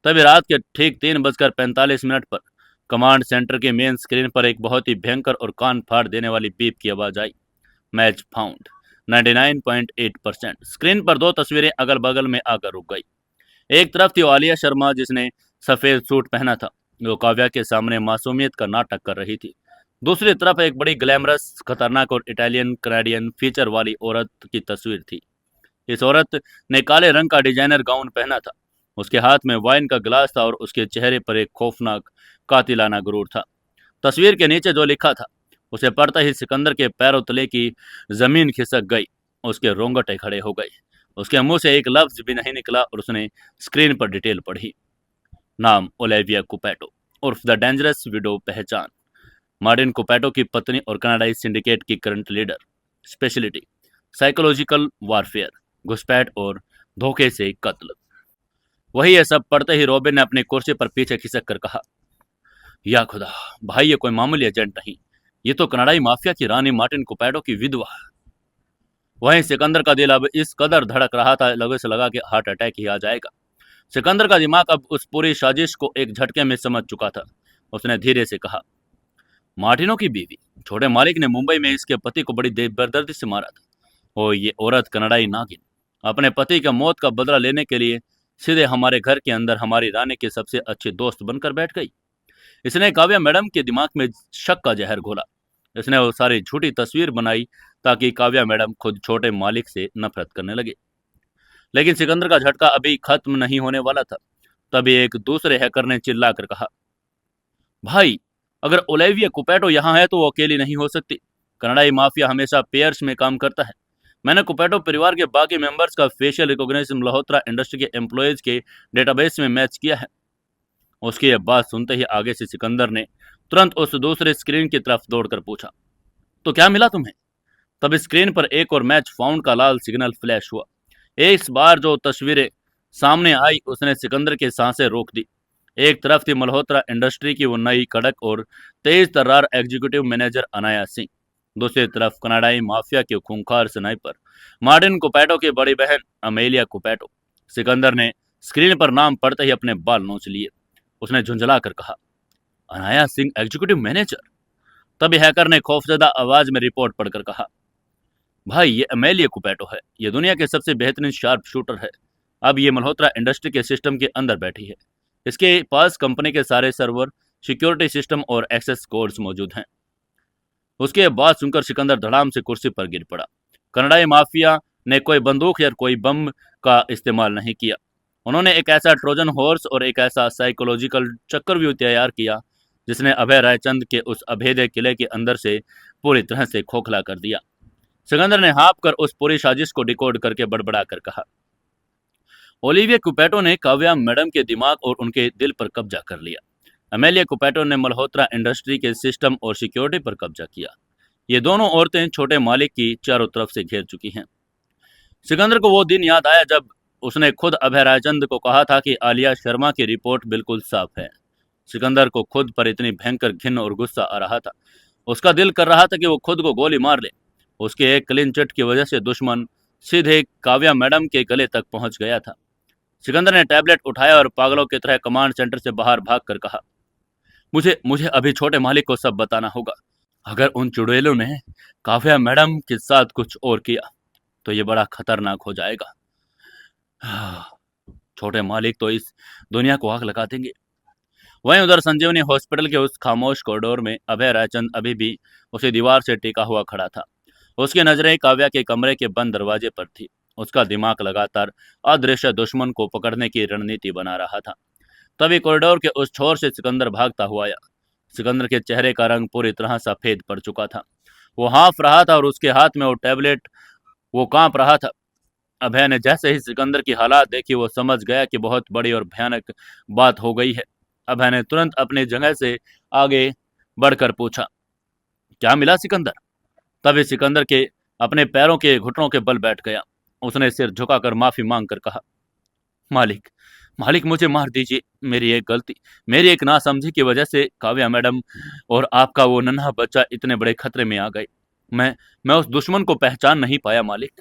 तभी रात के ठीक 3:45 पर कमांड सेंटर के मेन स्क्रीन पर एक बहुत ही भयंकर और कान फाड़ देने वाली बीप की आवाज आई। Match found 99.8%। स्क्रीन पर 2 तस्वीरें अगल बगल में आकर रुक गई। एक तरफ थी आलिया शर्मा, जिसने सफेद सूट पहना था, वो काव्या के सामने मासूमियत का नाटक कर रही थी। दूसरी तरफ एक बड़ी ग्लैमरस, खतरनाक और इटालियन कैनेडियन फीचर वाली औरत की तस्वीर थी। इस औरत ने काले रंग का डिजाइनर गाउन पहना था। उसके हाथ में वाइन का गिलास था और उसके चेहरे पर एक खौफनाक कातिलाना गुरूर था। तस्वीर के नीचे जो लिखा था, उसे पढ़ते ही सिकंदर के पैरों तले की जमीन खिसक गई। उसके रोंगटे खड़े हो गए। उसके मुंह से एक लफ्ज भी नहीं निकला और उसने स्क्रीन पर डिटेल पढ़ी। नाम ओलिविया कुपैटो उर्फ द डेंजरस विडो, पहचान मार्टिन कुपैटो की पत्नी और कनाडाई सिंडिकेट की current leader. Speciality psychological warfare, घुसपैठ और धोखे से कत्ल। वही ये सब पढ़ते ही रॉबिन ने अपनी कुर्सी पर पीछे खिसक कर कहा, या खुदा, भाई, ये कोई मामूली एजेंट नहीं, ये तो कनाडाई माफिया की रानी मार्टिन कुपैटो की विधवा। वहीं सिकंदर का दिल अब इस कदर धड़क रहा था, लगे से लगा कि हार्ट अटैक ही आ जाएगा। सिकंदर का दिमाग अब उस पूरी साजिश को एक झटके में समझ चुका था। उसने धीरे से कहा, मार्टिनो की बीवी, छोटे मालिक ने मुंबई में इसके पति को बड़ी बेदर्दी से मारा था। और ये औरत कनाडाई नागिन अपने पति का मौत का बदला लेने के लिए सीधे हमारे घर के अंदर हमारी रानी के सबसे अच्छे दोस्त बनकर बैठ गई। इसने काव्या मैडम के दिमाग में शक का जहर घोला। इसने वो सारी झूठी तस्वीर बनाई ताकि काव्या मैडम खुद छोटे मालिक से नफरत करने लगे। लेकिन सिकंदर का झटका अभी खत्म नहीं होने वाला था। तभी एक दूसरे हैकर ने चिल्लाकर कहा, भाई, अगर ओलिविया कुपैटो यहाँ है तो वो अकेली नहीं हो सकती। कनाडाई माफिया हमेशा पेयर्स में काम करता है। मैंने कुपैटो परिवार के बाकी मेंबर्स का फेशियल रिकॉग्निशन मल्होत्रा इंडस्ट्री के एम्प्लॉयज के डेटाबेस में मैच किया है। उसकी यह बात सुनते ही आगे से सिकंदर ने तुरंत उस दूसरे स्क्रीन की तरफ दौड़कर पूछा, तो क्या मिला तुम्हें? तब स्क्रीन पर एक और मैच फाउंड का लाल सिग्नल फ्लैश हुआ। इस बार जो तस्वीरें सामने आई उसने सिकंदर की सांसें रोक दी। एक तरफ थी मल्होत्रा इंडस्ट्री की वो नई कड़क और तेज तर्रार एग्जीक्यूटिव मैनेजर अनाया सिंह, दूसरी तरफ कनाडाई माफिया के खूंखार स्नाइपर मार्टिन कुपैटो की बड़ी बहन अमेलिया कुपैटो। सिकंदर ने स्क्रीन पर नाम पढ़ते ही अपने बाल नोच लिए। उसने झुंझला कर कहा, अनाया सिंह एग्जीक्यूटिव मैनेजर? तभी हैकर ने खौफजदा आवाज में रिपोर्ट पढ़कर कहा, भाई ये अमेलिया कुपैटो है, ये दुनिया के सबसे बेहतरीन शार्प शूटर है। अब ये मल्होत्रा इंडस्ट्री के सिस्टम के अंदर बैठी है। इसके पास कंपनी के सारे सर्वर, सिक्योरिटी सिस्टम और एक्सेस कोड्स मौजूद हैं। उसके बाद सुनकर सिकंदर धड़ाम से कुर्सी पर गिर पड़ा। कनाडाई माफिया ने कोई बंदूक या कोई बम का इस्तेमाल नहीं किया। उन्होंने एक ऐसा ट्रोजन हॉर्स और एक ऐसा साइकोलॉजिकल चक्रव्यूह तैयार किया जिसने अभय रायचंद के उस अभेद्य किले के अंदर से पूरी तरह से खोखला कर दिया। सिकंदर ने हाँप कर उस पूरी साजिश को डिकोड करके बड़बड़ा कर कहा, ओलिविया कुपैटो ने काव्या मैडम के दिमाग और उनके दिल पर कब्जा कर लिया। अमेलिया कुपैटो ने मल्होत्रा इंडस्ट्री के सिस्टम और सिक्योरिटी पर कब्जा किया। ये दोनों औरतें छोटे मालिक की चारों तरफ से घेर चुकी हैं। सिकंदर को वो दिन याद आया जब उसने खुद अभय रायचंद को कहा था कि आलिया शर्मा की रिपोर्ट बिल्कुल साफ है। सिकंदर को खुद पर इतनी भयंकर घिन और गुस्सा आ रहा था। उसका दिल कर रहा था कि वो खुद को गोली मार ले। उसके एक क्लीन चिट की वजह से दुश्मन सीधे काव्या मैडम के गले तक पहुंच गया था। सिकंदर ने टैबलेट उठाया और पागलों की तरह कमांड सेंटर से बाहर भागकर कहा, मुझे मुझे अभी छोटे मालिक को सब बताना होगा। अगर उन चुड़ैलों ने काव्या मैडम के साथ कुछ और किया तो ये बड़ा खतरनाक हो जाएगा। छोटे मालिक तो इस दुनिया को आग लगा देंगे। वहीं उधर संजीवनी हॉस्पिटल के उस खामोश कॉरिडोर में अभय रायचंद अभी भी उसी दीवार से टिका हुआ खड़ा था। उसकी नजरें काव्या के कमरे के बंद दरवाजे पर थी। उसका दिमाग लगातार अदृश्य दुश्मन को पकड़ने की रणनीति बना रहा था। तभी कॉरिडोर के उस छोर से सिकंदर भागता हुआ आया। सिकंदर के चेहरे का रंग पूरी तरह सफेद पड़ चुका था। वो हाँफ रहा था और उसके हाथ में वो टैबलेट, वो कांप रहा था। अभय ने जैसे ही सिकंदर की हालात देखी वो समझ गया कि बहुत बड़ी और भयानक बात हो गई है। अभय ने तुरंत अपनी जगह से आगे बढ़कर पूछा, क्या मिला सिकंदर? तभी सिकंदर के अपने पैरों के घुटनों के बल बैठ गया। उसने सिर झुकाकर माफी मांगकर कहा, मालिक मालिक मुझे मार दीजिए। मेरी एक नासमझी की वजह से काव्या मैडम और आपका वो नन्हा बच्चा इतने बड़े खतरे में आ गए। मैं उस दुश्मन को पहचान नहीं पाया मालिक।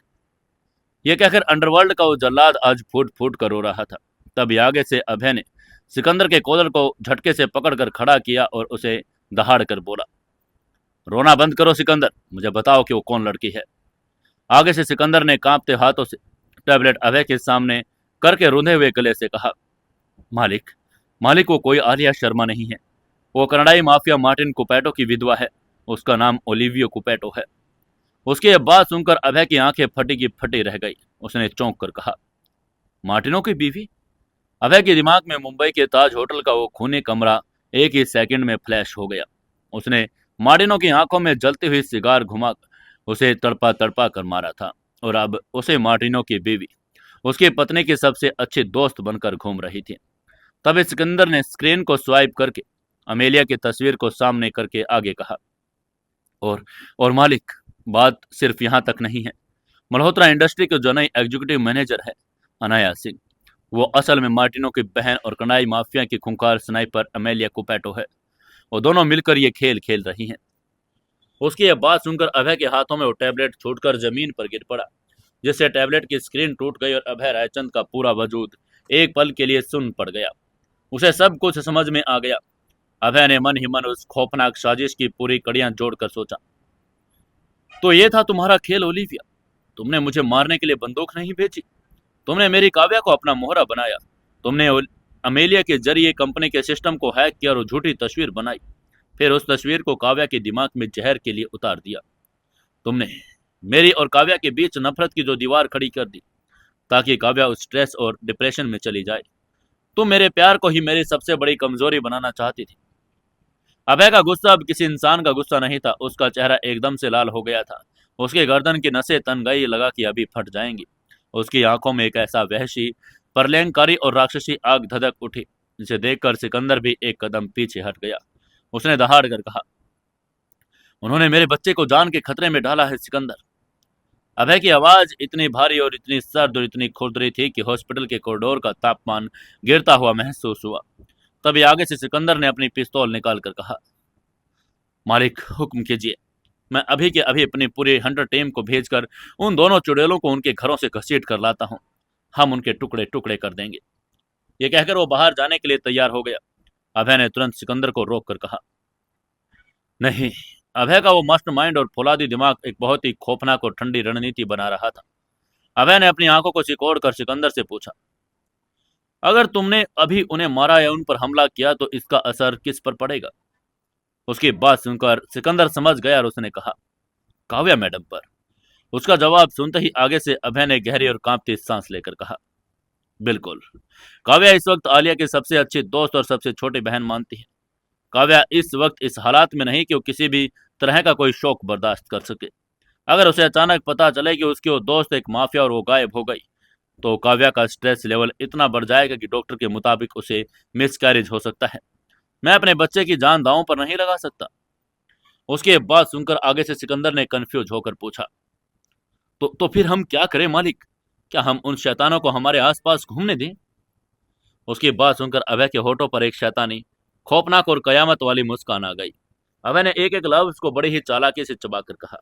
यह कहकर अंडरवर्ल्ड का वो जल्लाद आज फूट फूट कर रो रहा था। तभी आगे से अभय ने सिकंदर के कॉलर को झटके से पकड़कर खड़ा किया और उसे दहाड़ कर बोला, रोना बंद करो सिकंदर, मुझे बताओ कि वो कौन लड़की है। आगे से सिकंदर ने कांपते हाथों से टैबलेट अभय के सामने करके रुंधे हुए गले से कहा, मालिक मालिक वो कोई आलिया शर्मा नहीं है। वो कनाडाई माफिया मार्टिन कुपैटो की विधवा है। उसका नाम ओलिवियो कुपैटो है। उसकी यह बात सुनकर अभय की आंखें फटी की फटी रह गई। उसने चौंक कर कहा, मार्टिनो की बीवी? अभय के दिमाग में मुंबई के ताज होटल का वो खूनी कमरा एक ही सेकंड में फ्लैश हो गया। उसने मार्टिनो की आंखों में जलती हुई सिगार घुमा उसे तड़पा तड़पा कर मारा था और अब उसे मार्टिनो की बीवी उसकी पत्नी की सबसे अच्छी दोस्त बनकर घूम रही थी। तभी सिकंदर ने स्क्रीन को स्वाइप करके अमेलिया की तस्वीर को सामने करके आगे कहा, और मालिक बात सिर्फ यहाँ तक नहीं है। मल्होत्रा इंडस्ट्री के जो नई एग्जीक्यूटिव मैनेजर है अनाया सिंह, वो असल में मार्टिनो की बहन और कनाई माफिया की खूंखार स्नाइपर अमेलिया कुपैटो है। वो दोनों मिलकर ये खेल खेल रही हैं। उसकी यह बात सुनकर अभय के हाथों में वो टैबलेट छूटकर जमीन पर गिर पड़ा, जिससे टैबलेट की स्क्रीन टूट गई और अभय रायचंद का पूरा वजूद एक पल के लिए सुन्न पड़ गया। उसे सब कुछ समझ में आ गया। अभय ने मन ही मन उस खौफनाक साजिश की पूरी कड़ियां जोड़कर सोचा, तो ये था तुम्हारा खेल ओलिविया। तुमने मुझे मारने के लिए बंदूक नहीं भेजी, तुमने मेरी काव्या को अपना मोहरा बनाया। तुमने अमेलिया के जरिए कंपनी के सिस्टम को हैक किया और झूठी तस्वीर बनाई। फिर उस तस्वीर को काव्या के दिमाग में जहर के लिए उतार दिया। तुमने मेरी और काव्या के बीच नफरत की जो दीवार खड़ी कर दी ताकि काव्या उस स्ट्रेस और डिप्रेशन में चली जाए। तुम मेरे प्यार को ही मेरी सबसे बड़ी कमजोरी बनाना चाहती थी। अभय का गुस्सा अब किसी इंसान का गुस्सा नहीं था। उसका चेहरा एकदम से लाल हो गया था। उसके गर्दन की नसें तन गई, लगा कि अभी फट जाएंगी। उसकी आंखों में एक ऐसा वहशी, प्रलयंकारी और राक्षसी आग धधक उठी जिसे देखकर सिकंदर भी एक कदम पीछे हट गया। उसने दहाड़ कर कहा, उन्होंने मेरे बच्चे को जान के खतरे में डाला है सिकंदर। अभय की आवाज इतनी भारी और इतनी सर्द और इतनी खुरदरी थी कि हॉस्पिटल के कॉरिडोर का तापमान गिरता हुआ महसूस हुआ। तभी आगे से सिकंदर ने अपनी पिस्तौल निकाल कर कहा, मालिक हुक्म कीजिए, मैं अभी के अभी अपनी पूरी 100 टीम को भेजकर उन दोनों चुड़ैलों को उनके घरों से घसीट कर लाता हूं। हम उनके टुकड़े टुकड़े कर देंगे। ये कहकर वो बाहर जाने के लिए तैयार हो गया। अभय ने तुरंत सिकंदर को रोक कर कहा, नहीं। अभय का वो मास्टरमाइंड और फौलादी दिमाग एक बहुत ही खौफनाक और ठंडी रणनीति बना रहा था। अभय ने अपनी आंखों को सिकोड़ कर सिकंदर से पूछा, अगर तुमने अभी उन्हें मारा या उन पर हमला किया तो इसका असर किस पर पड़ेगा? उसकी बात सुनकर सिकंदर समझ गया और उसने कहा, काव्या मैडम पर। उसका जवाब सुनते ही आगे से अभय ने गहरी और कांपती सांस लेकर कहा, बिल्कुल। काव्या इस वक्त आलिया की सबसे अच्छी दोस्त और सबसे छोटी बहन मानती है। काव्या इस वक्त इस हालात में नहीं कि वो किसी भी तरह का कोई शौक बर्दाश्त कर सके। अगर उसे अचानक पता चले कि उसकी वो दोस्त एक माफिया और वो गायब हो गई, तो काव्या का स्ट्रेस लेवल इतना बढ़ जाएगा कि डॉक्टर के मुताबिक उसे मिसकैरेज हो सकता है। मैं अपने बच्चे की जान दांव पर नहीं लगा सकता। उसके बाद सुनकर आगे से सिकंदर ने कंफ्यूज होकर पूछा, तो फिर हम क्या करें मालिक? क्या हम उन शैतानों को हमारे आसपास घूमने दें? उसकी बात सुनकर अभय के होठों पर एक शैतानी, खौफनाक और कयामत वाली मुस्कान आ गई। अभय ने एक एक लफ्ज को बड़ी ही चालाकी से चबाकर कहा,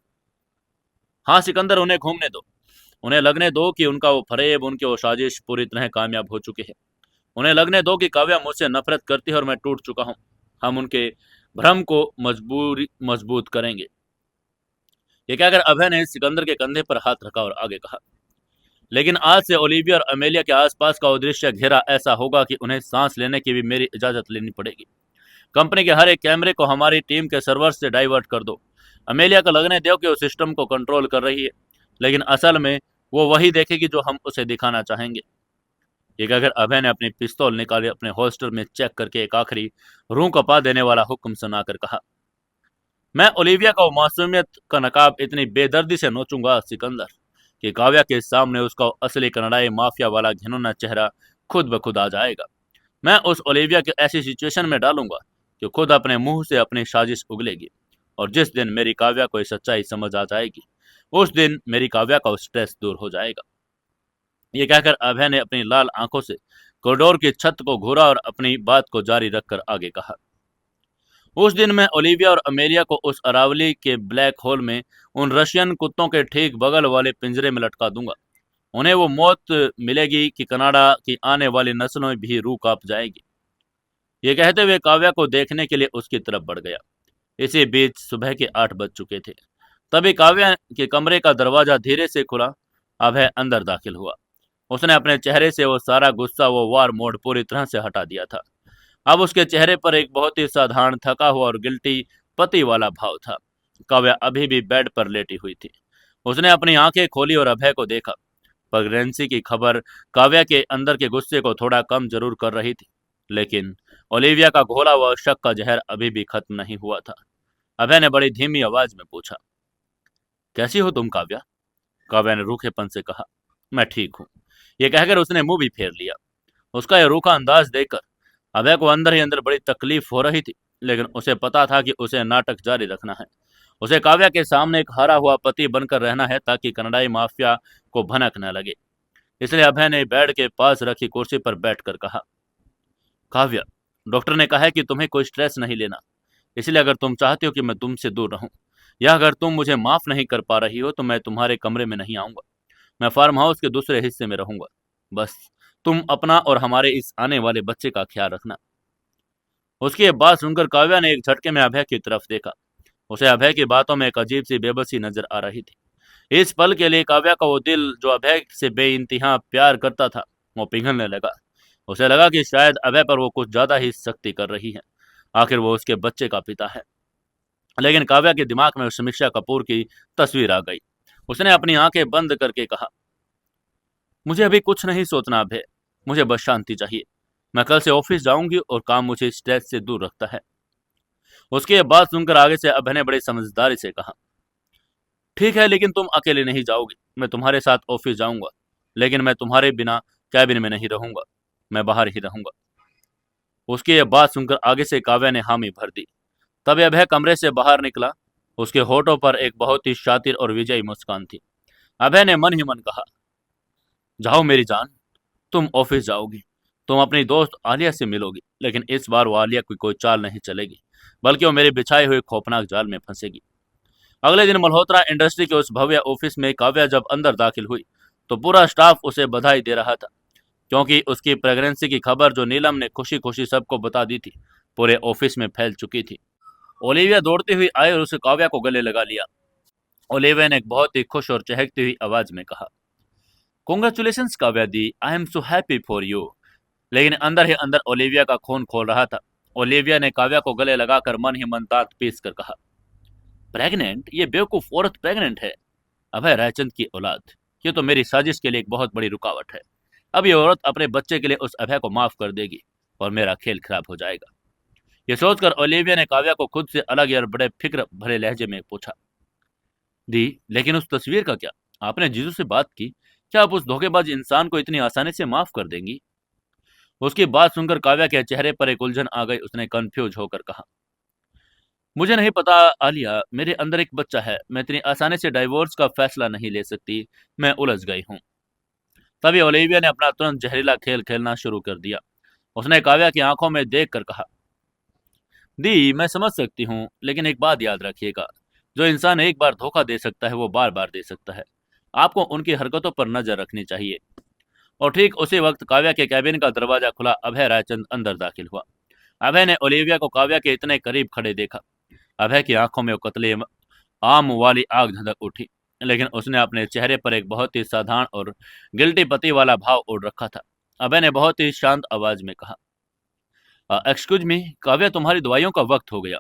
हाँ सिकंदर, उन्हें घूमने दो। उन्हें लगने दो कि उनका वो फरेब, उनकी वो साजिश पूरी तरह कामयाब हो चुके हैं। उन्हें लगने दो कि काव्या मुझसे नफरत करती है और मैं टूट चुका हूं। हम उनके भ्रम को मजबूत करेंगे। ये कहकर अभय ने सिकंदर के कंधे पर हाथ रखा और आगे कहा, लेकिन आज से ओलिविया और अमेलिया के आसपास का उद्देश्य घेरा ऐसा होगा कि उन्हें सांस लेने की भी मेरी इजाजत लेनी पड़ेगी। कंपनी के हर एक कैमरे को हमारी टीम के सर्वर से डाइवर्ट कर दो। अमेलिया को लगने दो कि वो सिस्टम को कंट्रोल कर रही है, लेकिन असल में वो वही देखेगी जो हम उसे दिखाना चाहेंगे। ये कहकर अभय ने अपनी पिस्तौल निकाली, अपने होल्स्टर में चेक करके एक आखिरी रूह कपा देने वाला हुक्म सुनाकर कहा, मैं ओलिविया का मासूमियत का नकाब इतनी बेदर्दी से नोचूंगा सिकंदर कि काव्या के सामने उसका असली कनाडाई माफिया वाला घिनौना चेहरा खुद ब खुद आ जाएगा। मैं उस ओलिविया को ऐसी सिचुएशन में डालूंगा कि खुद अपने मुंह से अपनी साजिश उगलेगी, और जिस दिन मेरी काव्या को सच्चाई समझ आ जाएगी, उस दिन मेरी काव्या का स्ट्रेस दूर हो जाएगा। ये कहकर अभय ने अपनी लाल आंखों से कॉरिडोर की छत को घूरा और अपनी बात को जारी रखकर आगे कहा, उस दिन मैं ओलिविया और अमेलिया को उस अरावली के ब्लैक होल में उन रशियन कुत्तों के ठीक बगल वाले पिंजरे में लटका दूंगा। उन्हें वो मौत मिलेगी कि कनाडा की आने वाली नस्लों में भी रूह कांप जाएगी। ये कहते हुए काव्या को देखने के लिए उसकी तरफ बढ़ गया। इसी बीच सुबह के 8 बज चुके थे। तभी काव्या के कमरे का दरवाजा धीरे से खुला। अभय अंदर दाखिल हुआ। उसने अपने चेहरे से वो सारा गुस्सा, वो वार मोड पूरी तरह से हटा दिया था। अब उसके चेहरे पर एक बहुत ही साधारण, थका हुआ और गिल्टी पति वाला भाव था। काव्या अभी भी बेड पर लेटी हुई थी। उसने अपनी आंखें खोली और अभय को देखा। प्रेगनेंसी की खबर काव्या के अंदर के गुस्से को थोड़ा कम जरूर कर रही थी, लेकिन ओलिविया का घोला हुआ शक का जहर अभी भी खत्म नहीं हुआ था। अभय ने बड़ी धीमी आवाज में पूछा, कैसी हो तुम काव्या? काव्या ने रूखेपन से कहा, मैं ठीक हूँ। ये कहकर उसने मुंह भी फेर लिया। उसका यह रूखा अंदाज देखकर अभय को अंदर ही अंदर बड़ी तकलीफ हो रही थी, लेकिन उसे पता था कि उसे नाटक जारी रखना है। उसे काव्या के सामने एक हारा हुआ पति बनकर रहना है, ताकि कनाडाई माफिया को भनक न लगे। इसलिए अभय ने बेड के पास रखी कुर्सी पर बैठकर कहा, काव्या, डॉक्टर ने कहा है कि तुम्हें कोई स्ट्रेस नहीं लेना। इसलिए अगर तुम चाहती हो कि मैं तुमसे दूर रहूं, या अगर तुम मुझे माफ नहीं कर पा रही हो, तो मैं तुम्हारे कमरे में नहीं आऊंगा। मैं फार्म हाउस के दूसरे हिस्से में रहूंगा। बस तुम अपना और हमारे इस आने वाले बच्चे का ख्याल रखना। उसकी ये बात सुनकर काव्या ने एक झटके में अभय की तरफ देखा। उसे अभय की बातों में एक अजीब सी बेबसी नजर आ रही थी। इस पल के लिए काव्या का वो दिल जो अभय से बेइंतहा प्यार करता था, वो पिघलने लगा। उसे लगा कि शायद अभय पर वो कुछ ज्यादा ही सख्ती कर रही है। आखिर वो उसके बच्चे का पिता है। लेकिन काव्या के दिमाग में समीक्षा कपूर की तस्वीर आ गई। उसने अपनी आंखें बंद करके कहा, मुझे अभी कुछ नहीं सोचना अभय, मुझे बस शांति चाहिए। मैं कल से ऑफिस जाऊंगी और काम मुझे स्ट्रेस से दूर रखता है। उसके बाद सुनकर आगे से अभय ने बड़ी समझदारी से कहा, ठीक है, लेकिन तुम अकेले नहीं जाओगी। मैं तुम्हारे साथ ऑफिस जाऊंगा, लेकिन मैं तुम्हारे बिना कैबिन में नहीं रहूंगा। मैं बाहर ही रहूंगा। उसकी यह बात सुनकर आगे से काव्या ने हामी भर दी। तब अभय कमरे से बाहर निकला। उसके होठों पर एक बहुत ही शातिर और विजयी मुस्कान थी। अभय ने मन ही मन कहा, जाओ मेरी जान, तुम ऑफिस जाओगी, तुम अपनी दोस्त आलिया से मिलोगी, लेकिन इस बार वो आलिया की कोई चाल नहीं चलेगी, बल्कि वो मेरे बिछाए हुए खौफनाक जाल में फंसेगी। अगले दिन मल्होत्रा इंडस्ट्री के उस भव्य ऑफिस में काव्या जब अंदर दाखिल हुई तो पूरा स्टाफ उसे बधाई दे रहा था, क्योंकि उसकी प्रेगनेंसी की खबर जो नीलम ने खुशी खुशी सबको बता दी थी पूरे ऑफिस में फैल चुकी थी। ओलिविया दौड़ती हुई आई और उसे काव्या को गले लगा लिया। ओलिविया ने एक बहुत ही खुश और चहकती हुई आवाज में कहा, congratulation Kavya the, I am so happy for you. लेकिन अंदर ही अंदर ओलिविया का खून खोल रहा था। ओलिविया ने काव्या को गले लगाकर मन ही मन दांत पीस कर कहा, प्रेग्नेंट? ये बेवकूफ औरत प्रेग्नेंट है? अभय रायचंद की औलाद, ये तो मेरी साजिश के लिए एक बहुत बड़ी रुकावट है। अब ये औरत अपने बच्चे के लिए उस अभय को माफ कर देगी और मेरा खेल खराब हो जाएगा। ये सोचकर ओलिविया ने काव्या को खुद से अलग और बड़े फिक्र भरे लहजे में पूछा, दी, लेकिन उस तस्वीर का क्या? आपने जीजू से बात की? क्या आप उस धोखेबाज इंसान को इतनी आसानी से माफ कर देंगी? उसकी बात सुनकर काव्या के चेहरे पर एक उलझन आ गई। उसने कंफ्यूज होकर कहा, मुझे नहीं पता आलिया, मेरे अंदर एक बच्चा है, मैं इतनी आसानी से डाइवोर्स का फैसला नहीं ले सकती, मैं उलझ गई हूँ। तभी ओलिविया ने अपना तुरंत जहरीला खेल खेलना शुरू कर दिया। उसने काव्या की आंखों में देख कर कहा, दी, मैं समझ सकती हूँ, लेकिन एक बात याद रखिएगा, जो इंसान एक बार धोखा दे सकता है वो बार बार दे सकता है। आपको उनकी हरकतों पर नजर रखनी चाहिए। और ठीक उसी वक्त काव्या के कैबिन का दरवाजा खुला। अभय रायचंद अंदर दाखिल हुआ। अभय ने ओलिविया को काव्या के इतने करीब खड़े देखा। अभय की आंखों में वो कतले आम वाली आग धधक उठी, लेकिन उसने अपने चेहरे पर एक बहुत ही साधारण और गिल्टी पति वाला भाव ओढ़ रखा था। अभय ने बहुत ही शांत आवाज में कहा, एक्सक्यूज मी काव्या, तुम्हारी दवाइयों का वक्त हो गया।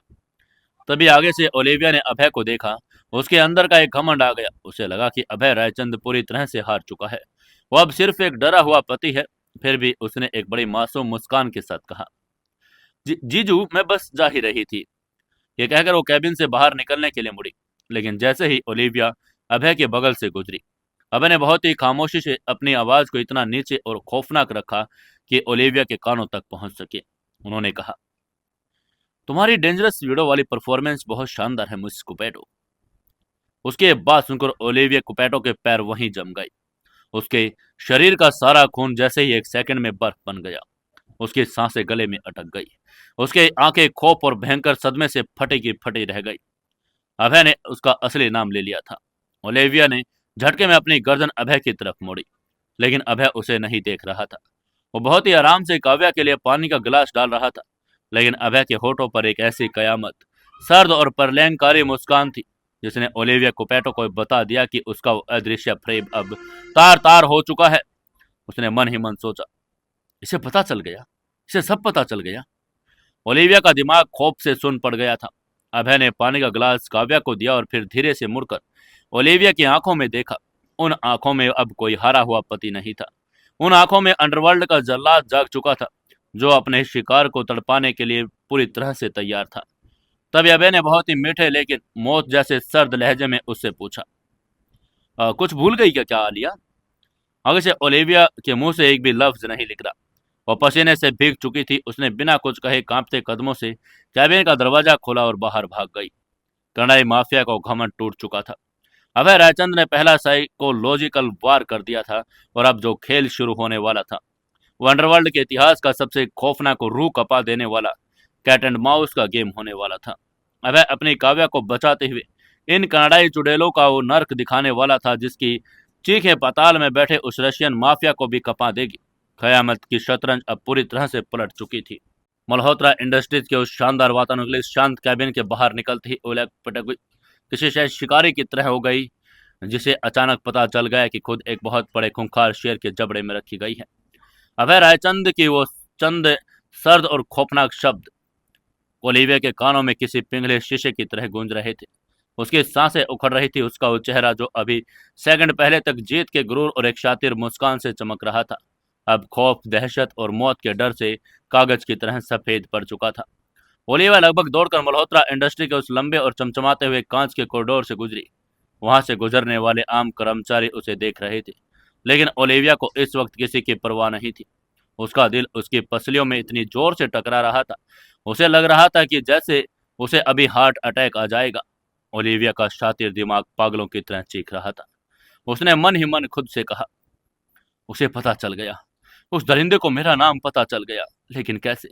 तभी आगे से ओलिविया ने अभय को देखा। उसके अंदर का एक घमंड आ गया। उसे लगा कि अभय रायचंद पूरी तरह से हार चुका है, वो अब सिर्फ एक डरा हुआ पति है। फिर भी उसने एक बड़ी मासूम मुस्कान के साथ कहा, जीजू, मैं बस जा ही रही थी। ये कहकर वो कैबिन से बाहर निकलने के लिए मुड़ी, लेकिन जैसे ही ओलिविया अभय के बगल से गुजरी, अभय ने बहुत ही खामोशी से अपनी आवाज को इतना नीचे और खौफनाक रखा कि ओलिविया के कानों तक पहुंच सके। उन्होंने कहा, तुम्हारी डेंजरस वीडियो वाली परफॉर्मेंस बहुत शानदार है मिस कुपेटो। उसके बाद सुनकर ओलिविया कुपेटो के पैर वहीं जम गए। उसके शरीर का सारा खून जैसे ही एक सेकंड में बर्फ बन गया। उसकी सांसें गले में अटक गई। उसकी आंखें खौफ और भयंकर सदमे से फटी की फटी रह गई। अभय ने उसका असली नाम ले लिया था। ओलिविया ने झटके में अपनी गर्दन अभय की तरफ मोड़ी, लेकिन अभय उसे नहीं देख रहा था। वो बहुत ही आराम से काव्या के लिए पानी का गिलास डाल रहा था, लेकिन अभय के होठों पर एक ऐसी कयामत, सर्द और प्रलयंकारी मुस्कान थी जिसने ओलिविया कुपेटो को बता दिया कि उसका वो अदृश्य प्रेम अब तार तार हो चुका है। उसने मन ही मन सोचा, इसे पता चल गया, इसे सब पता चल गया। ओलिविया का दिमाग खौफ से सुन्न पड़ गया था। अभय ने पानी का गिलास काव्या को दिया और फिर धीरे से मुड़कर ओलिविया की आंखों में देखा। उन आंखों में अब कोई हारा हुआ पति नहीं था। उन आंखों में अंडरवर्ल्ड का जल्लाद जाग चुका था, जो अपने शिकार को तड़पाने के लिए पूरी तरह से तैयार था। तभी अभय ने बहुत ही मीठे लेकिन मौत जैसे सर्द लहजे में उससे पूछा, कुछ भूल गई क्या आलिया? आगे से ओलिविया के मुंह से एक भी लफ्ज नहीं निकला। वो पसीने से भीग चुकी थी। उसने बिना कुछ कहे कांपते कदमों से कैबिन का दरवाजा खोला और बाहर भाग गई। कनाई माफिया को घमंड टूट चुका था। अभय रायचंद ने पहला साइकोलॉजिकल वार कर दिया था और अब जो खेल शुरू होने वाला था वो अंडरवर्ल्ड के इतिहास का सबसे खौफनाक और रूह कपा देने वाला कैट एंड माउस का गेम होने वाला था। अभय अपनी काव्या को बचाते हुए इन कनाडाई चुड़ैलों का वो नर्क दिखाने वाला था जिसकी चीखें पाताल में बैठे उस रशियन माफिया को भी कपा देगी। कयामत की शतरंज अब पूरी तरह से पलट चुकी थी। मल्होत्रा इंडस्ट्रीज के उस शानदार वातानुकूलित शांत कैबिन के बाहर निकलते ही ओलेग पटक किसी शायद शिकारी की तरह हो गई, जिसे अचानक पता चल गया कि खुद एक बहुत बड़े खूंखार शेर के जबड़े में रखी गई है। अभय रायचंद की वो चंद सर्द और खौफनाक शब्द ओलिविया के कानों में किसी पिघले शीशे की तरह गूंज रहे थे। उसकी सांसें उखड़ रही थी। उसका वो चेहरा जो अभी सेकंड पहले तक जीत के गुरूर और एक शातिर मुस्कान से चमक रहा था, अब खौफ, दहशत और मौत के डर से कागज की तरह सफेद पड़ चुका था। ओलिविया लगभग दौड़कर मल्होत्रा इंडस्ट्री के उस लंबे और चमचमाते हुए कांच के कॉरिडोर से गुजरी। वहां से गुजरने वाले आम कर्मचारी उसे देख रहे थे, लेकिन ओलिविया को इस वक्त किसी की परवाह नहीं थी। उसका दिल उसकी पसलियों में इतनी जोर से टकरा रहा था, उसे लग रहा था कि जैसे उसे अभी हार्ट अटैक आ जाएगा। ओलिविया का शातिर दिमाग पागलों की तरह चीख रहा था। उसने मन ही मन खुद से कहा, उसे पता चल गया, उस दरिंदे को मेरा नाम पता चल गया। लेकिन कैसे?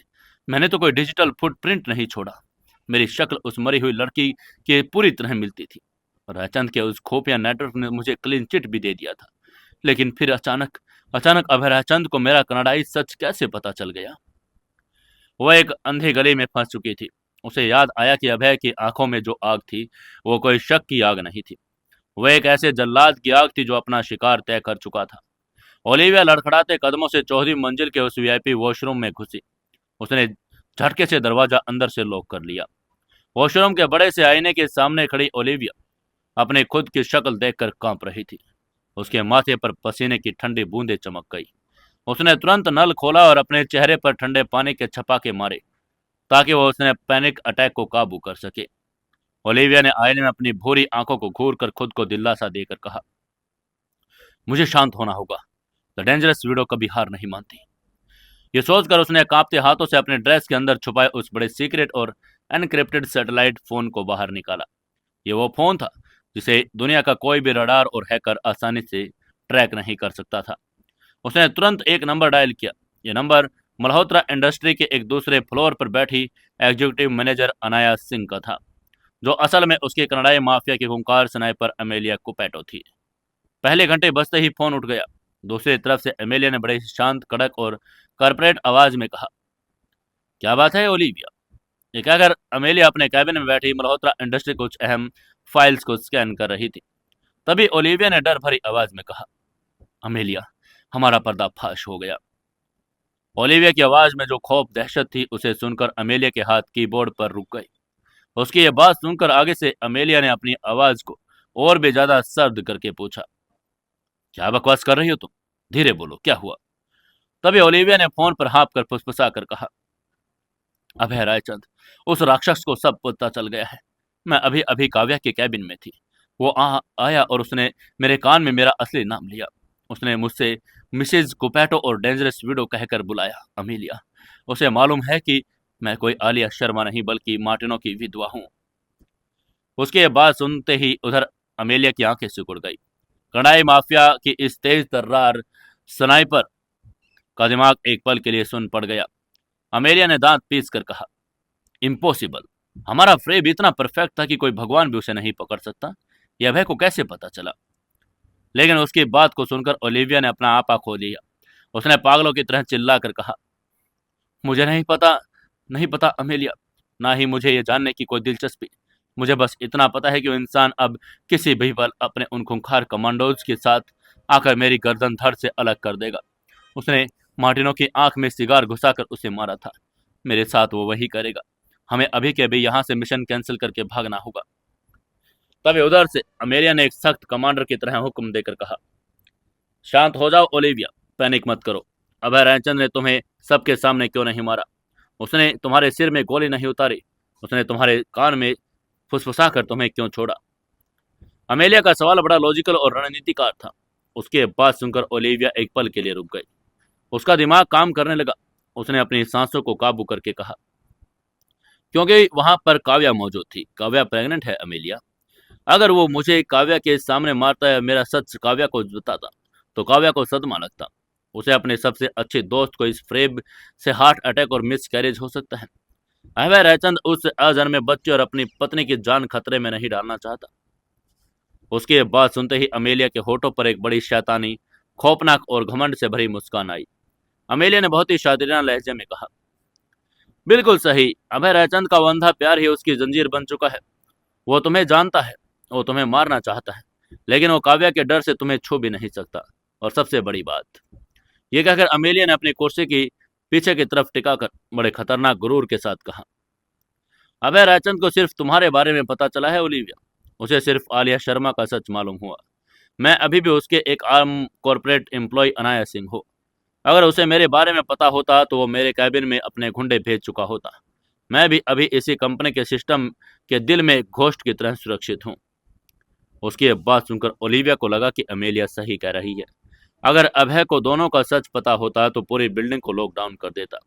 मैंने तो कोई डिजिटल फुटप्रिंट नहीं छोड़ा। मेरी शक्ल उस मरी हुई लड़की के पूरी तरह मिलती थी। रायचंद के उस खुफिया नेटवर्क ने मुझे क्लीन चिट भी दे दिया था। लेकिन फिर अचानक अचानक अभय रायचंद को मेरा कनाडाई सच कैसे पता चल गया? वह एक अंधे गली में फंस चुकी थी। उसे याद आया कि अभय की आंखों में जो आग थी वो कोई शक की आग नहीं थी। वह एक ऐसे जल्लाद की आग थी जो अपना शिकार तय कर चुका था। ओलिविया लड़खड़ाते कदमों से चौथी मंजिल के उस वीआईपी वॉशरूम में घुसी। उसने झटके से दरवाजा अंदर से लॉक कर लिया। वॉशरूम के बड़े से आईने के सामने खड़ी ओलिविया अपने खुद की शक्ल देखकर कांप रही थी। उसके माथे पर पसीने की ठंडी बूंदें चमक गई। उसने तुरंत नल खोला और अपने चेहरे पर ठंडे पानी के छपाके मारे ताकि वो उसने पैनिक अटैक को काबू कर सके। ओलिविया ने आईने में अपनी भूरी आंखों को घूर कर खुद को दिलासा देकर कहा, मुझे शांत होना होगा। द डेंजरस वीडियो कभी हार नहीं मानती। ये सोचकर उसने कांपते हाथों से अपने ड्रेस के अंदर छुपाए उस बड़े सीक्रेट और एनक्रिप्टेड सैटेलाइट फोन को बाहर निकाला। ये वो फोन था जिसे दुनिया का कोई भी रडार और हैकर आसानी से ट्रैक नहीं कर सकता था। उसने तुरंत एक नंबर डायल किया। यह नंबर मल्होत्रा इंडस्ट्री के एक दूसरे फ्लोर पर बैठी एग्जीक्यूटिव मैनेजर अनाया सिंह का था, जो असल में उसके कनाडाई माफिया की खूंखार स्नाइपर अमेलिया कुपैटो थी। पहले घंटे बजते ही फोन उठ गया। दूसरी तरफ से अमेलिया ने बड़े शांत, कड़क और कॉर्पोरेट आवाज में कहा, क्या बात है ओलिविया? ये कहकर अमेलिया अपने कैबिन में बैठी मल्होत्रा इंडस्ट्री कुछ अहम फाइल्स को स्कैन कर रही थी। तभी ओलिविया ने डर भरी आवाज में कहा, अमेलिया, हमारा पर्दाफाश हो गया। ओलिविया की आवाज में जो खौफ दहशत थी उसे सुनकर अमेलिया के हाथ कीबोर्ड पर रुक गए। उसकी ये बात सुनकर आगे से अमेलिया ने अपनी आवाज को और भी ज्यादा सर्द करके पूछा, क्या बकवास कर रही हो तुम? धीरे बोलो, क्या हुआ? तभी ओलिविया ने फोन पर हाँप कर फुसफुसा कर कहा, अभय रायचंद, उस राक्षस को सब पता चल गया है। मैं अभी अभी काव्या के कैबिन में थी। वो आया और उसने मेरे कान में मेरा असली नाम लिया। उसने मुझसे मिसेज कुपैटो और डेंजरस विडो कहकर बुलाया। अमीलिया, उसे मालूम है कि मैं कोई आलिया शर्मा नहीं बल्कि मार्टिनो की विधवा हूँ। उसकी ये बात सुनते ही उधर अमेलिया की आंखें सिकुड़ गई। कनाई माफिया की इस तेज तर्रार स्नाइपर का दिमाग एक पल के लिए सुन पड़ गया। अमेलिया ने दांत पीस कर कहा, इम्पॉसिबल। हमारा फ्रेब इतना परफेक्ट था कि कोई भगवान भी उसे नहीं पकड़ सकता। यह अभय को कैसे पता चला? लेकिन उसकी बात को सुनकर ओलिविया ने अपना आपा खो दिया। उसने पागलों की तरह चिल्ला कर कहा, मुझे नहीं पता अमेलिया, ना ही मुझे ये जानने की कोई दिलचस्पी। मुझे बस इतना पता है कि वो इंसान अब किसी भी पल अपने उन खूंखार कमांडोज के साथ आकर मेरी गर्दन धड़ से अलग कर देगा। उसने मार्टिनो की आंख में सिगार घुसाकर उसे मारा था। मेरे साथ वो वही करेगा। हमें अभी के अभी यहाँ से मिशन कैंसिल करके भागना होगा। तभी उधर से अमेलिया ने एक सख्त कमांडर की तरह हुक्म देकर कहा, शांत हो जाओ ओलिविया, पैनिक मत करो। अभय रायचंद ने तुम्हें सबके सामने क्यों नहीं मारा? उसने तुम्हारे सिर में गोली नहीं उतारी। उसने तुम्हारे कान में फुसफुसा कर तुम्हें क्यों छोड़ा? अमेलिया का सवाल बड़ा लॉजिकल और रणनीतिकार था। उसके बात सुनकर ओलिविया एक पल के लिए रुक गई। उसका दिमाग काम करने लगा। उसने अपनी सांसों को काबू करके कहा, क्योंकि वहां पर काव्या मौजूद थी। काव्या प्रेग्नेंट है अमेलिया। अगर वो मुझे काव्या के सामने मारता है, मेरा सच काव्या को बताता, तो काव्या को सदमा लगता। उसे अपने सबसे अच्छे दोस्त को इस फ्रेब से हार्ट अटैक और मिस कैरेज हो सकता है। अभय रायचंद उस अजन्मे बच्चे और अपनी पत्नी की जान खतरे में नहीं डालना चाहता। उसकी बात सुनते ही अमेलिया के होठों पर एक बड़ी शैतानी, खौफनाक और घमंड से भरी मुस्कान आई। अमेलिया ने बहुत ही शातिराना लहजे में कहा, बिल्कुल सही। अभय रायचंद का वो अंधा प्यार ही उसकी जंजीर बन चुका है। वो तुम्हें जानता है, वो तुम्हें मारना चाहता है, लेकिन वो काव्या के डर से तुम्हें छू भी नहीं सकता। और सबसे बड़ी बात, ये कहकर अमेलिया ने अपनी कुर्सी की पीछे की तरफ टिकाकर बड़े खतरनाक गुरूर के साथ कहा, अभय रायचंद को सिर्फ तुम्हारे बारे में पता चला है ओलिविया। उसे सिर्फ आलिया शर्मा का सच मालूम हुआ। मैं अभी भी उसके एक arm corporate employee Anaya Singh हूँ। अगर उसे मेरे बारे में पता होता तो वो मेरे कैबिन में अपने गुंडे भेज चुका होता। मैं भी अभी इसी कंपनी के सिस्टम के दिल में घोस्ट की तरह सुरक्षित हूँ। उसकी बात सुनकर ओलिविया को लगा कि अमेलिया सही कह रही है। अगर अभय को दोनों का सच पता होता तो पूरी बिल्डिंग को लॉकडाउन कर देता।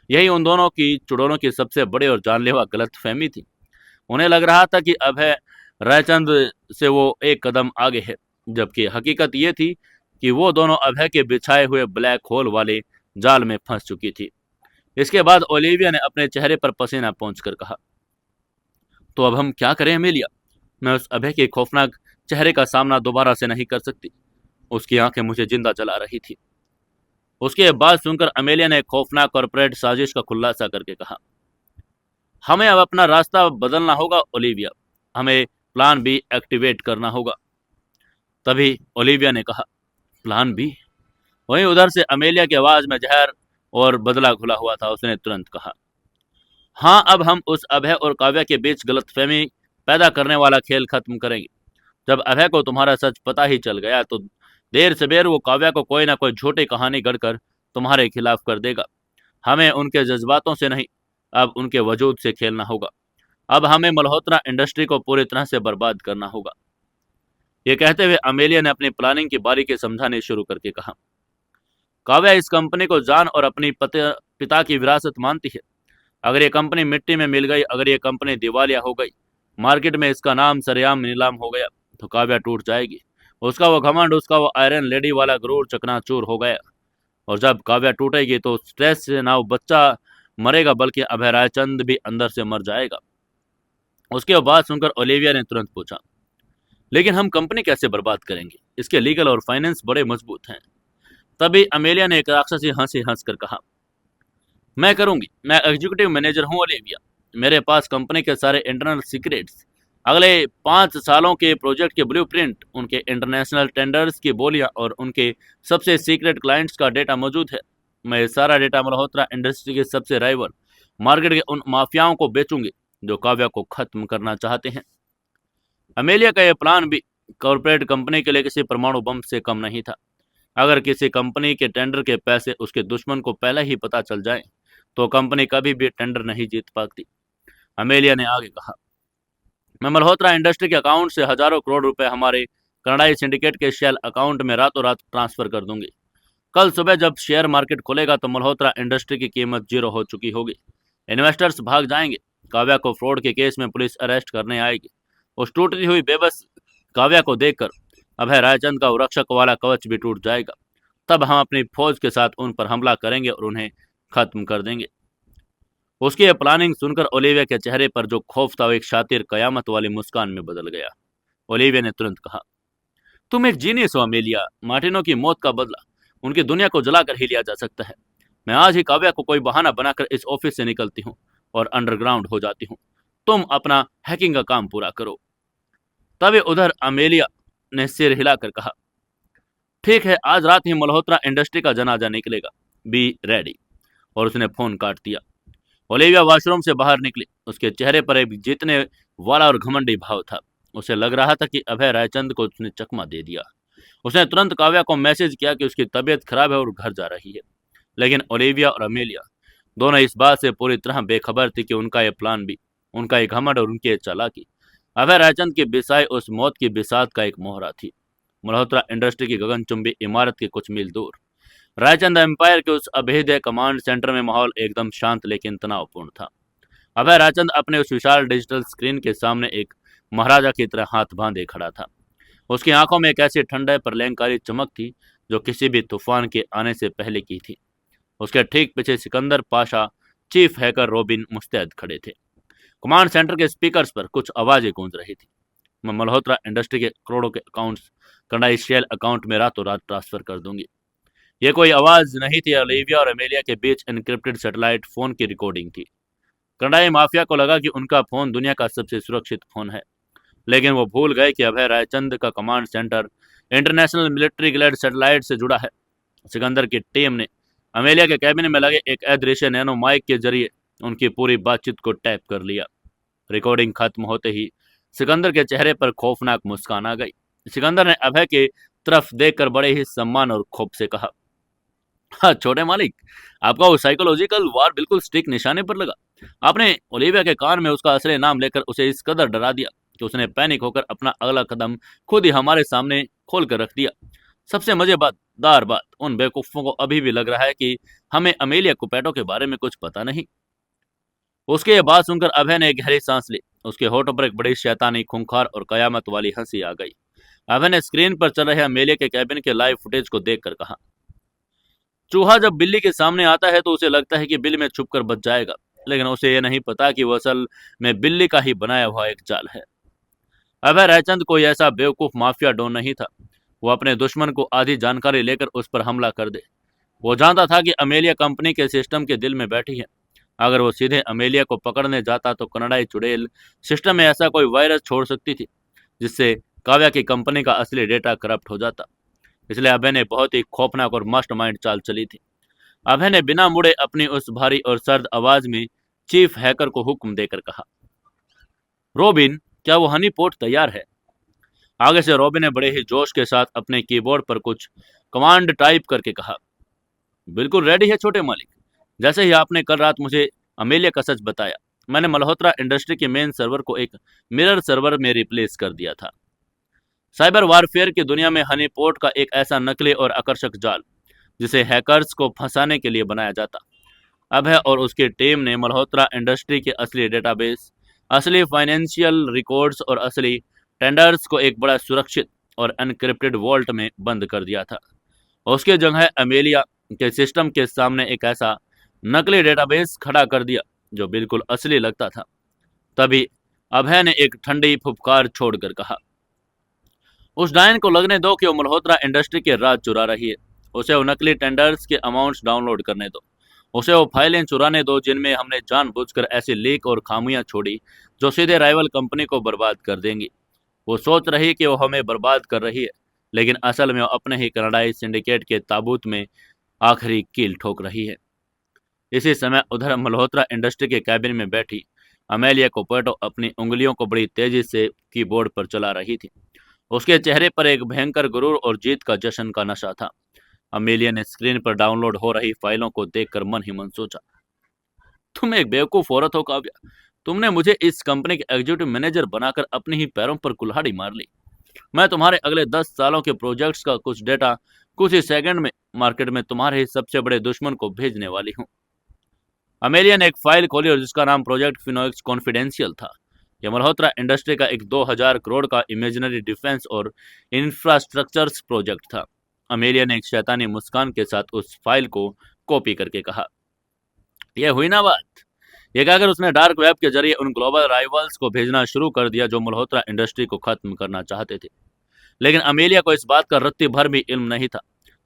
यही उन दोनों की चुड़ैलों की सबसे बड़ी और जानलेवा गलतफहमी थी। उन्हें लग रहा था कि अभय रायचंद से वो एक कदम आगे है, जबकि हकीकत ये थी कि वो दोनों अभय के बिछाए हुए ब्लैक होल वाले जाल में फंस चुकी थी। इसके बाद ओलिविया ने अपने चेहरे पर पसीना पोंछकर कहा, तो अब हम क्या करें अमेलिया? मैं उस अभय के खौफनाक चेहरे का सामना दोबारा से नहीं कर सकती। उसकी आंखें मुझे जिंदा जला रही थी। उसके बाद सुनकर अमेलिया ने खौफनाक कॉर्पोरेट साजिश का खुलासा करके कहा, हमें अब अपना रास्ता बदलना होगा ओलिविया। हमें प्लान बी एक्टिवेट करना होगा। तभी ओलिविया ने कहा, प्लान बी? वहीं उधर से अमेलिया की आवाज में जहर और बदला घुला हुआ था। उसने तुरंत कहा, हाँ, अब हम उस अभय और काव्या के बीच गलतफहमी पैदा करने वाला खेल खत्म करेंगे। जब अभय को तुम्हारा सच पता ही चल गया तो देर से बेर वो काव्या को कोई ना कोई झूठी कहानी गढ़कर तुम्हारे खिलाफ कर देगा। हमें उनके जज्बातों से नहीं, अब उनके वजूद से खेलना होगा। अब हमें मल्होत्रा इंडस्ट्री को पूरी तरह से बर्बाद करना होगा। ये कहते हुए अमेलिया ने अपनी प्लानिंग की बारीकी समझानी शुरू करके कहा, काव्या इस कंपनी को जान और अपनी पिता की विरासत मानती है। अगर ये कंपनी मिट्टी में मिल गई, अगर ये कंपनी दिवालिया हो गई, मार्केट में इसका नाम सरेआम नीलाम हो गया, तो काव्या टूट जाएगी। उसका वो घमंड, उसका वो आयरन लेडी वाला गुरूर चकनाचूर हो गया। और जब काव्या टूटेगी तो स्ट्रेस से ना वो बच्चा मरेगा बल्कि अभय रायचंद भी अंदर से मर जाएगा। उसके बाद सुनकर ओलिविया ने तुरंत पूछा, लेकिन हम कंपनी कैसे बर्बाद करेंगे? इसके लीगल और फाइनेंस बड़े मजबूत हैं। तभी अमेलिया ने एक राक्षसी हंसी हंसकर कहा, मैं करूंगी। मैं एग्जीक्यूटिव मैनेजर हूं ओलिविया। मेरे पास कंपनी के सारे इंटरनल सीक्रेट्स, अगले 5 सालों के प्रोजेक्ट के ब्लूप्रिंट, उनके इंटरनेशनल टेंडर्स की बोलियां और उनके सबसे सीक्रेट क्लाइंट्स का डेटा मौजूद है। मैं ये सारा डेटा मल्होत्रा इंडस्ट्री के सबसे राइवल मार्केट के उन माफियाओं को बेचूंगी जो काव्या को खत्म करना चाहते हैं। अमेलिया का यह प्लान भी कॉर्पोरेट कंपनी के लिए किसी परमाणु बम से कम नहीं था। अगर किसी कंपनी के टेंडर के पैसे उसके दुश्मन को पहले ही पता चल जाए तो कंपनी कभी भी टेंडर नहीं जीत पाती। अमेलिया ने आगे कहा, मैं मल्होत्रा इंडस्ट्री के अकाउंट से हजारों करोड़ रुपए हमारे कनाडाई सिंडिकेट के शेल अकाउंट में रातों रात ट्रांसफर कर दूंगी। कल सुबह जब शेयर मार्केट खुलेगा तो मल्होत्रा इंडस्ट्री की कीमत 0 हो चुकी होगी। इन्वेस्टर्स भाग जाएंगे। काव्या को फ्रॉड के केस में पुलिस अरेस्ट करने आएगी। उस टूटी हुई बेबस काव्या को देखकर अभय रायचंद का रक्षक वाला कवच भी टूट जाएगा। तब हम अपनी फौज के साथ उन पर हमला करेंगे और उन्हें खत्म कर देंगे। उसकी यह प्लानिंग सुनकर ओलिविया के चेहरे पर जो खौफ था वो एक शातिर कयामत वाली मुस्कान में बदल गया। ओलिविया ने तुरंत कहा, तुम एक जीनियस हो अमेलिया। मार्टिनो की मौत का बदला उनकी दुनिया को जलाकर ही लिया जा सकता है। मैं आज ही काव्या को कोई बहाना बनाकर इस ऑफिस से निकलती हूँ और अंडरग्राउंड हो जाती हूँ। तुम अपना हैकिंग का काम पूरा करो। तभी उधर अमेलिया ने सिर हिलाकर कहा, ठीक है, आज रात ही मल्होत्रा इंडस्ट्री का जनाजा निकलेगा। Be ready. और उसने फोन काट दिया। ओलिविया वॉशरूम से बाहर निकली। उसके चेहरे पर एक जीतने वाला और घमंडी भाव था। उसे लग रहा था कि अभय रायचंद को उसने चकमा दे दिया। उसने तुरंत काव्या को मैसेज किया कि उसकी तबीयत खराब है और घर जा रही है। लेकिन ओलिविया और अमेलिया दोनों इस बात से पूरी तरह बेखबर थी कि उनका यह प्लान भी, उनका एक घमंड और उनकी चालाकी अभय रायचंद की बिसाई उस मौत की बिसात का एक मोहरा थी। मल्होत्रा इंडस्ट्री की गगनचुंबी इमारत के कुछ मील दूर रायचंद एम्पायर के उस अभेद्य कमांड सेंटर में माहौल एकदम शांत लेकिन तनावपूर्ण था। अभय रायचंद अपने उस विशाल डिजिटल स्क्रीन के सामने एक महाराजा की तरह हाथ बांधे खड़ा था। उसकी आंखों में एक ऐसी ठंडा प्रलयंकारी चमक थी जो किसी भी तूफान के आने से पहले की थी। उसके ठीक पीछे Sikandar Pasha, chief hacker robin मुस्तैद खड़े थे। कमांड सेंटर के स्पीकर्स पर कुछ आवाजें गूंज रही थी। मैं मल्होत्रा इंडस्ट्री के करोड़ों के अकाउंट्स कनाडाई शेल अकाउंट में रातों रात ट्रांसफर कर दूंगी। यह कोई आवाज नहीं थी, ओलिविया और अमेलिया के बीच एनक्रिप्टेड सैटेलाइट फोन की रिकॉर्डिंग थी। कनाडाई माफिया को लगा कि उनका फोन दुनिया का सबसे सुरक्षित फोन है, लेकिन वो भूल गए कि अभय रायचंद का command centre international military glade satellite से जुड़ा है। सिकंदर की टीम ने अमेलिया के कैबिन में लगे एक अदृश्य नैनो माइक के जरिए उनकी पूरी बातचीत को टैप कर लिया। रिकॉर्डिंग खत्म होते ही सिकंदर के चेहरे पर खौफनाक मुस्कान आ गई। सिकंदर ने अभय की तरफ देखकर बड़े ही सम्मान और खौफ से कहा, हाँ छोटे मालिक, आपका वो साइकोलॉजिकल वार बिल्कुल स्टिक निशाने पर लगा। आपने ओलिविया के कान में उसका असली नाम लेकर उसे इस कदर डरा दिया कि उसने पैनिक होकर अपना अगला कदम खुद ही हमारे सामने खोल कर रख दिया। सबसे मजेदार बात, उन बेवकूफों को अभी भी लग रहा है कि हमें अमेलिया कुपैटो के बारे में कुछ पता नहीं। उसके ये बात सुनकर अभय ने एक गहरी सांस ली। उसके होठों पर एक बड़ी शैतानी, खूंखार और कयामत वाली हंसी आ गई। अभय ने स्क्रीन पर चल रहे अमेलिया के कैबिन के लाइव फुटेज को देखकर कहा, चूहा जब बिल्ली के सामने आता है तो उसे लगता है कि बिल में छुपकर बच जाएगा, लेकिन उसे यह नहीं पता कि वह असल में बिल्ली का ही बनाया हुआ एक जाल है। अभय रायचंद कोई ऐसा बेवकूफ माफिया डॉन नहीं था। वो अपने दुश्मन को आधी जानकारी लेकर उस पर हमला कर दे। वो जानता था कि अमेलिया कंपनी के सिस्टम के दिल में बैठी है। अगर वो सीधे अमेलिया को पकड़ने जाता तो कनाडाई चुड़ैल सिस्टम में ऐसा कोई वायरस छोड़ सकती थी जिससे काव्या की कंपनी का असली डेटा करप्ट हो जाता। इसलिए अभय ने बहुत ही खौफनाक और मास्टरमाइंड चाल चली थी। अभय ने बिना मुड़े अपनी उस भारी और सर्द आवाज में चीफ हैकर को हुक्म देकर कहा, रॉबिन, क्या वो हनी पोट तैयार है? आगे से रॉबिन ने बड़े ही जोश के साथ अपने कीबोर्ड पर कुछ कमांड टाइप करके कहा, बिल्कुल रेडी है छोटे मालिक। जैसे ही आपने कल रात मुझे अमेलिया का सच बताया, मैंने मल्होत्रा इंडस्ट्री के मेन सर्वर को एक मिरर सर्वर में रिप्लेस कर दिया था। साइबर वारफेयर की दुनिया में हनी पोर्ट का एक ऐसा नकली और आकर्षक जाल जिसे हैकर्स को फंसाने के लिए बनाया जाता। अभय और उसकी टीम ने मल्होत्रा इंडस्ट्री के असली डेटाबेस, असली फाइनेंशियल रिकॉर्ड्स और असली टेंडर्स को एक बड़ा सुरक्षित और एनक्रिप्टेड वॉल्ट में बंद कर दिया था। उसके जगह अमेलिया के सिस्टम के सामने एक ऐसा नकली डेटाबेस खड़ा कर दिया जो बिल्कुल असली लगता था। तभी अभय ने एक ठंडी फुफकार छोड़कर कहा, उस डायन को लगने दो कि वो मल्होत्रा इंडस्ट्री के राज चुरा रही है। उसे वो नकली टेंडर्स के अमाउंट्स डाउनलोड करने दो। उसे वो फाइलें चुराने दो जिनमें हमने जानबूझकर ऐसी लीक और खामियां छोड़ी जो सीधे राइवल कंपनी को बर्बाद कर देंगी। वो सोच रही कि वो हमें बर्बाद कर रही है, लेकिन असल में वो अपने ही कनाडाई सिंडिकेट के ताबूत में आखिरी कील ठोक रही है। इसी समय उधर मल्होत्रा इंडस्ट्री के कैबिन में बैठी अमेलिया कोपेटो अपनी उंगलियों को बड़ी तेजी से कीबोर्ड पर चला रही थी। उसके चेहरे पर एक भयंकर गुरूर और जीत का जश्न का नशा था। अमेलिया ने स्क्रीन पर डाउनलोड हो रही फाइलों को देखकर मन ही मन सोचा, तुम एक बेवकूफ औरत हो काव्या। तुमने मुझे इस कंपनी के एग्जीक्यूटिव मैनेजर बनाकर अपने ही पैरों पर कुल्हाड़ी मार ली। मैं तुम्हारे अगले 10 सालों के प्रोजेक्ट्स का कुछ डेटा कुछ ही सेकंड में मार्केट में तुम्हारे ही सबसे बड़े दुश्मन को भेजने वाली हूँ। अमेलिया ने एक फाइल खोली और जिसका नाम प्रोजेक्ट फिनोक्स कॉन्फिडेंशियल था। यह मल्होत्रा इंडस्ट्री का एक 2000 करोड़ का इमेजिनरी डिफेंस और इंफ्रास्ट्रक्चर्स प्रोजेक्ट था। अमेलिया ने एक शैतानी मुस्कान के साथ उस फाइल को कॉपी करके कहा, यह हुई ना बात। यह कहकर उसने डार्क वेब के जरिए उन ग्लोबल राइवल्स को भेजना शुरू कर दिया जो मल्होत्रा इंडस्ट्री को खत्म करना चाहते थे। लेकिन अमेलिया को इस बात का रत्ती भर भी इल्म नहीं था।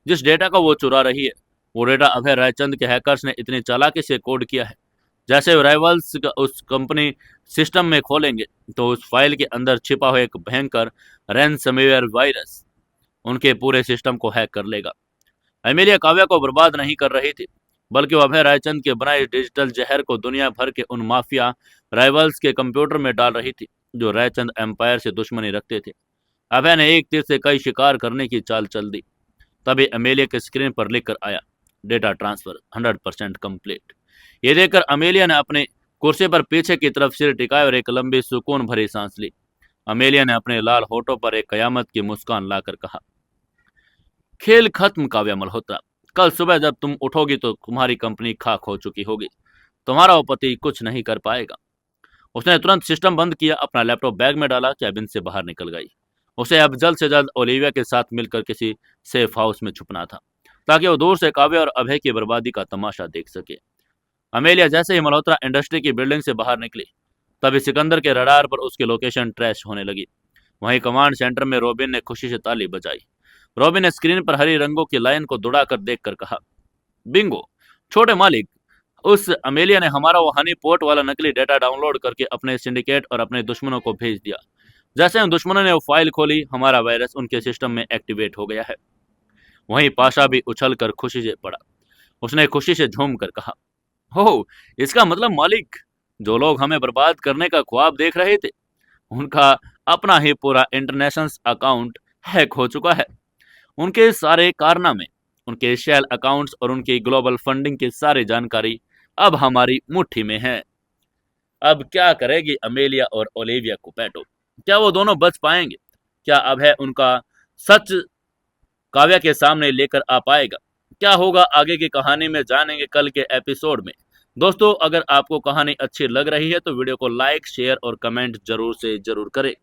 जिस डेटा को वो चुरा रही है, वो डेटा अभय रायचंद के हैकर्स ने इतनी चालाकी से कोड किया है। जैसे राइवल्स उस कंपनी सिस्टम में खोलेंगे तो उस फाइल के अंदर छिपा हुआ एक भयंकर रैनसमवेयर वायरस उनके पूरे सिस्टम को हैक कर लेगा। एमिलिया काव्या को बर्बाद नहीं कर रही थी, बल्कि वो अभय रायचंद के बनाए डिजिटल जहर को दुनिया भर के उन माफिया राइवल्स के कंप्यूटर में डाल रही थी जो रायचंद एम्पायर से दुश्मनी रखते थे। अभय ने एक तीर से कई शिकार करने की चाल चल दी। तभी अमेलिया के स्क्रीन पर लिख कर आया, डेटा ट्रांसफर 100% कंप्लीट। ये देखकर अमेलिया ने अपने कुर्सी पर पीछे की तरफ सिर टिकाया और एक लंबी सुकून भरी सांस ली। अमेलिया ने अपने लाल होठों पर एक कयामत की मुस्कान लाकर कहा, खेल खत्म काव्या मल्होत्रा। कल सुबह जब तुम उठोगी तो तुम्हारी कंपनी खाक हो चुकी होगी। तुम्हारा वो पति कुछ नहीं कर पाएगा। उसने तुरंत सिस्टम बंद किया, अपना लैपटॉप बैग में डाला, कैबिन से बाहर निकल गई। उसे अब जल्द से जल्द ओलिविया के साथ मिलकर किसी सेफ हाउस में छुपना था ताकि वो दूर से काव्या और अभय की बर्बादी का तमाशा देख सके। अमेलिया जैसे ही मल्होत्रा इंडस्ट्री की बिल्डिंग से बाहर निकली, तभी सिकंदर के रडार पर उसकी लोकेशन ट्रैश होने लगी। वहीं कमांड सेंटर में रॉबिन ने खुशी से ताली बजाई। रॉबिन ने स्क्रीन पर हरी रंगों की लाइन को दौड़ाकर देखकर कहा, बिंगो छोटे मालिक, उस अमेलिया ने हमारा वो हनी पोर्ट वाला नकली डेटा डाउनलोड करके अपने सिंडिकेट और अपने दुश्मनों को भेज दिया। जैसे उन दुश्मनों ने वो फाइल खोली, हमारा वायरस उनके सिस्टम में एक्टिवेट हो गया है। वहीं पाशा भी उछल कर खुशी से पड़ा। उसने खुशी से झूम कर कहा, हो, इसका मतलब मालिक, जो लोग हमें बर्बाद करने का ख्वाब देख रहे थे, उनका अपना ही पूरा इंटरनेशनल अकाउंट हैक हो चुका है। उनके सारे कारनामे, उनके शेल अकाउंट्स और उनकी ग्लोबल फंडिंग की सारी जानकारी अब हमारी मुट्ठी में है। अब क्या करेगी अमेलिया और ओलिविया कुपैटो? क्या वो दोनों बच पाएंगे? क्या अभय उनका सच काव्या के सामने लेकर आ पाएगा। क्या होगा आगे की कहानी में जानेंगे कल के एपिसोड में। दोस्तों, अगर आपको कहानी अच्छी लग रही है तो वीडियो को लाइक, शेयर और कमेंट जरूर से जरूर करें।